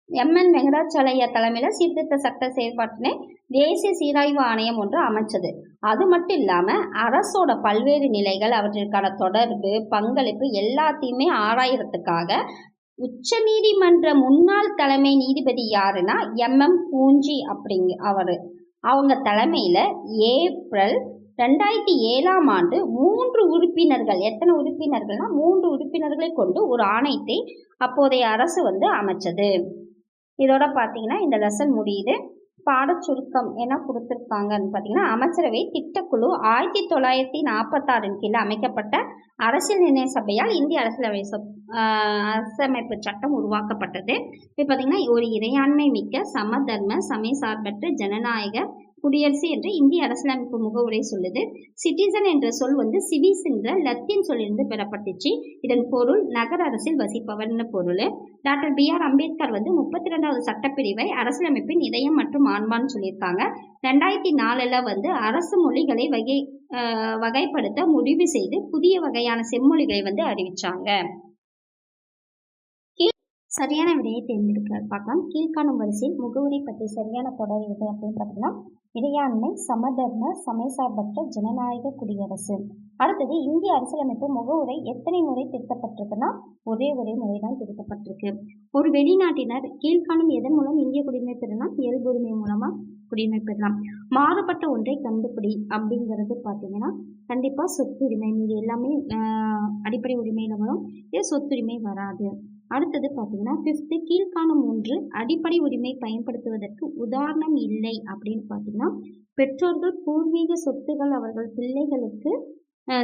[SPEAKER 2] எம்.என். வெங்கடாச்சலையா தலைமையில சீர்திருத்த சட்ட செயல்பாட்டினை தேசிய சீராய்வு ஆணையம் ஒன்று அமைச்சது. அது மட்டும் இல்லாம அரசோட பல்வேறு நிலைகள் அவற்றிற்கான தொடர்பு பங்களிப்பு எல்லாத்தையுமே ஆராயறதுக்காக உச்ச நீதிமன்ற முன்னாள் தலைமை நீதிபதி யாருன்னா எம்.எம். பூஞ்சி அவங்க தலைமையில ஏப்ரல் 2007 ஆண்டு 3 உறுப்பினர்கள், எத்தனை உறுப்பினர்கள்னா 3 உறுப்பினர்களை கொண்டு ஒரு ஆணையத்தை அப்போதைய அரசு அமைச்சது. இதோட பார்த்தீங்கன்னா இந்த லெசன் முடியுது. பாடச்சுருக்கம் என்ன கொடுத்துருக்காங்கன்னு பார்த்தீங்கன்னா, அமைச்சரவை திட்டக்குழு 1946 கீழே அமைக்கப்பட்ட அரசியல் நிர்ணய சபையால் இந்திய அரசியலமைப்பு சட்டம் உருவாக்கப்பட்டது. இப்போ பார்த்தீங்கன்னா ஒரு இறையாண்மை மிக்க சமதர்ம சமய சார்பற்ற ஜனநாயக குடியரசு என்று இந்திய அரசியலமைப்பு முகவுரை சொல்லுது. சிட்டிசன் என்ற சொல் சிவிஸ் என்ற லத்தீன் சொல்லிருந்து பெறப்பட்டுச்சு. இதன் பொருள் நகர அரசில் வசிப்பவர்னு பொருள். Doctor B.R. அம்பேத்கர் 32வது சட்டப்பிரிவை அரசியலமைப்பின் இதயம் மற்றும் ஆன்மான்னு சொல்லியிருக்காங்க. 2004 அரசு மொழிகளை வகைப்படுத்த முடிவு செய்து புதிய வகையான செம்மொழிகளை அறிவிச்சாங்க. சரியான விடையை தேர்ந்தெடுக்க பார்க்கலாம். கீழ்காணும் வரிசையில் முகவுரை பற்றி சரியான தொடர் எது அப்படின்னு பார்த்தீங்கன்னா, இறையாண்மை சமதர்ம சமயசார்பற்ற ஜனநாயக குடியரசு. அடுத்தது இந்திய அரசியலமைப்பு முகவுரை எத்தனை முறை திருத்தப்பட்டிருக்குன்னா ஒரே முறை தான் திருத்தப்பட்டிருக்கு. ஒரு வெளிநாட்டினர் கீழ்காணும் எதன் மூலம் இந்திய குடியுரிமை பெறலாம்? இயல்புரிமை மூலமா குடியுரிமை பெறலாம். மாறுபட்ட ஒன்றை கண்டுபிடி அப்படிங்கிறது பார்த்தீங்கன்னா கண்டிப்பா சொத்துரிமை. இது எல்லாமே அடிப்படை உரிமையில வரும். இது சொத்துரிமை வராது. அடுத்தது பார்த்தீங்கன்னா 5th கீழ்காணும் 3 அடிப்படை உரிமை பயன்படுத்துவதற்கு உதாரணம் இல்லை அப்படின்னு பார்த்தீங்கன்னா, பெற்றோர்கள் பூர்வீக சொத்துகள் அவர்கள் பிள்ளைகளுக்கு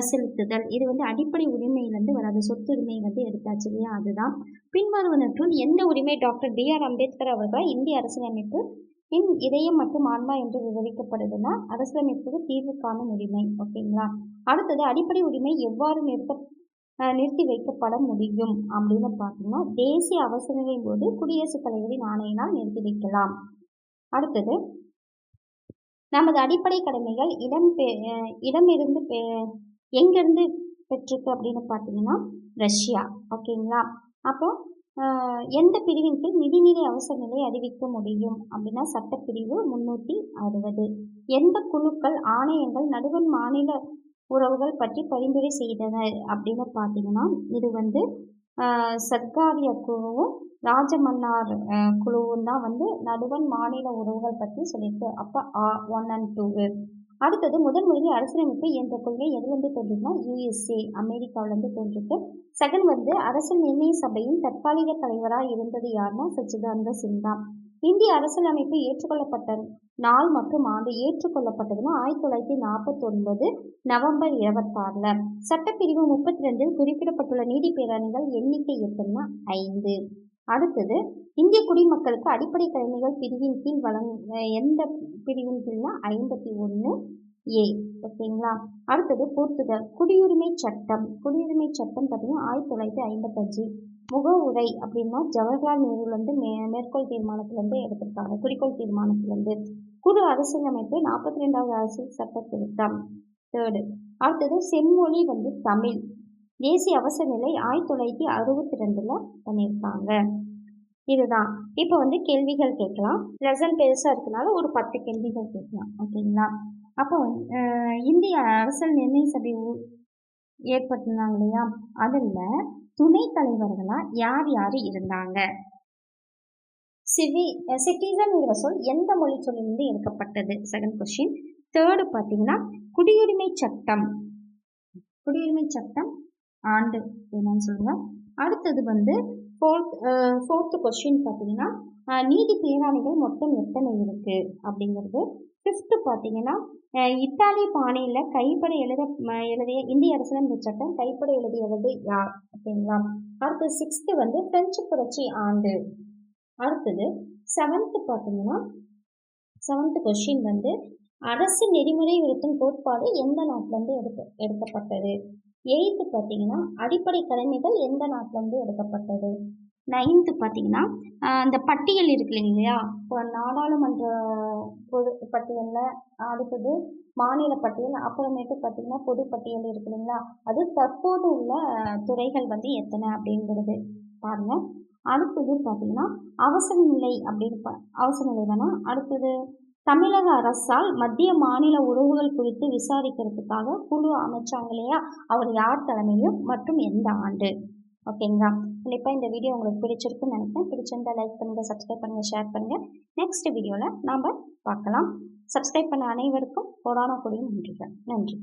[SPEAKER 2] செலுத்துதல். இது அடிப்படை உரிமையிலிருந்து வராது, சொத்துரிமை எடுத்தாச்சு இல்லையா, அதுதான். பின்வருவனற்றுள் எந்த உரிமை டாக்டர் B.R. அம்பேத்கர் அவர்களால் இந்திய அரசியலமைப்பு இதயம் மற்றும் ஆன்மா என்று விவரிக்கப்படுதுன்னா அரசியலமைப்புக்கு தீர்வு காணும் உரிமை. ஓகேங்களா. அடுத்தது அடிப்படை உரிமை எவ்வாறு நிறுத்தி வைக்கப்பட முடியும் அப்படின்னு பார்த்தீங்கன்னா, தேசிய அவசர நிலையின் போது குடியரசுத் தலைவரின் ஆணையினால் நிறுத்தி வைக்கலாம். அடுத்தது நமது அடிப்படை கடமைகள் இடமிருந்து எங்கிருந்து பெற்றிருக்கு அப்படின்னு பார்த்தீங்கன்னா ரஷ்யா. ஓகேங்களா. அப்போ எந்த பிரிவின் கீழ் நிதிநிலை அவசர நிலை அறிவிக்க முடியும் அப்படின்னா சட்டப்பிரிவு 360. எந்த குழுக்கள் ஆணையங்கள் நடுவண் மாநில உறவுகள் பற்றி பரிந்துரை செய்தனர் அப்படின்னு பார்த்தீங்கன்னா, இது சர்க்காரிய குழுவும் ராஜமன்னார் குழுவும் தான் நடுவண் மாநில உறவுகள் பற்றி சொல்லியிருக்கு. அப்போ 1 and 2. அடுத்தது முதன்முறையில் அரசியலமைப்பு என்ற கொள்கை எதுலேருந்து தோன்றுனா USA அமெரிக்காவிலேருந்து தோன்றிருக்கு. செகண்ட் அரசியல் நிர்ணய சபையின் தற்காலிக தலைவராக இருந்தது யாருன்னா சச்சிதானந்த சிங் தான். இந்திய அரசியலமைப்பு ஏற்றுக்கொள்ளப்பட்ட நாள் மற்றும் ஆண்டு ஏற்றுக்கொள்ளப்பட்டதுன்னா 1949 நவம்பர் 26. சட்டப்பிரிவு 32 குறிப்பிடப்பட்டுள்ள நீதி பேரணிகள் எண்ணிக்கை எத்தனைனா 5. அடுத்தது இந்திய குடிமக்களுக்கு அடிப்படை கடமைகள் பிரிவின் கீழ் எந்த பிரிவின் கீழ்னா 51A. ஓகேங்களா. அடுத்தது போர்த்துகல் குடியுரிமை சட்டம். குடியுரிமை சட்டம் பார்த்தீங்கன்னா 1955. முகவுரை அப்படின்னா ஜவஹர்லால் நேருலேருந்து மேற்கோள் தீர்மானத்திலேருந்து எடுத்திருக்காங்க, குறிக்கோள் தீர்மானத்திலேருந்து. குறு அரசியலமைப்பு 42வது அரசியல் சட்ட திருத்தம் 3rd. அடுத்தது செம்மொழி தமிழ். தேசிய அவசர நிலை 1962 பண்ணியிருக்காங்க.
[SPEAKER 1] இதுதான். இப்போ கேள்விகள் கேட்கலாம். லெசன் பெருசாக இருக்கனால ஒரு 10 கேள்விகள் கேட்கலாம். ஓகேங்களா? அப்போ இந்திய அரசியல் நிர்ணய சபை ஏற்படுத்தினாங்க இல்லையா? அதில் துணைத் தலைவர்களாக யார் யார் இருந்தாங்க? சிட்டிசன்ங்கிற சொல் எந்த மொழி சொல்லிலிருந்து எடுக்கப்பட்டது? Second question. தேர்டு பார்த்தீங்கன்னா குடியுரிமை சட்டம் ஆண்டு என்னன்னு சொல்லுங்க. அடுத்தது ஃபோர்த்து கொஸ்டின் பார்த்தீங்கன்னா நீதி பேராணைகள் மொத்தம் எத்தனை இருக்கு அப்படிங்கிறது. ஃபிஃப்த்து பார்த்தீங்கன்னா இத்தாலி பாணியில் கைப்பட எழுதிய இந்திய அரசியலமைப்பு சட்டம் கைப்பட எழுதியது யார்? ஓகேங்களா? அடுத்து சிக்ஸ்த்து பிரெஞ்சு புரட்சி ஆண்டு. அடுத்தது செவன்த்து பார்த்தீங்கன்னா செவன்த்து கொஸ்டின் அரசு நெறிமுறை உறுத்தும் கோட்பாடு எந்த நாட்டிலேருந்து எடுக்கப்பட்டது? எயித்து பார்த்தீங்கன்னா அடிப்படை கடமைகள் எந்த நாட்டிலேருந்து எடுக்கப்பட்டது? நைன்த்து பார்த்தீங்கன்னா அந்த பட்டியல் இருக்கு இல்லைங்களா? இப்போ நாடாளுமன்ற பொது பட்டியலில், அடுத்தது மாநில பட்டியல், அப்புறமேட்டு பார்த்தீங்கன்னா பொது பட்டியல் இருக்கு இல்லைங்களா? அது தற்போது உள்ள துறைகள் எத்தனை அப்படிங்கிறது பாருங்கள். அடுத்தது பார்த்தீங்கன்னா அவசர நிலை தானே. அடுத்தது தமிழக அரசால் மத்திய மாநில உறவுகள் குறித்து விசாரிக்கிறதுக்காக குழு அமைச்சாங்க இல்லையா? அவர் யார் தலைமையிலும் மற்றும் எந்த ஆண்டு? ஓகேங்களா? கண்டிப்பாக இந்த வீடியோ உங்களுக்கு பிடிச்சிருக்குன்னு நினைக்கிறேன். பிடிச்சிருந்தா லைக் பண்ணுங்கள், சப்ஸ்கிரைப் பண்ணுங்கள், ஷேர் பண்ணுங்கள். நெக்ஸ்ட் வீடியோவில் நாம் பார்க்கலாம். சப்ஸ்கிரைப் பண்ண அனைவருக்கும் கோடான கோடி நன்றிகள். நன்றி.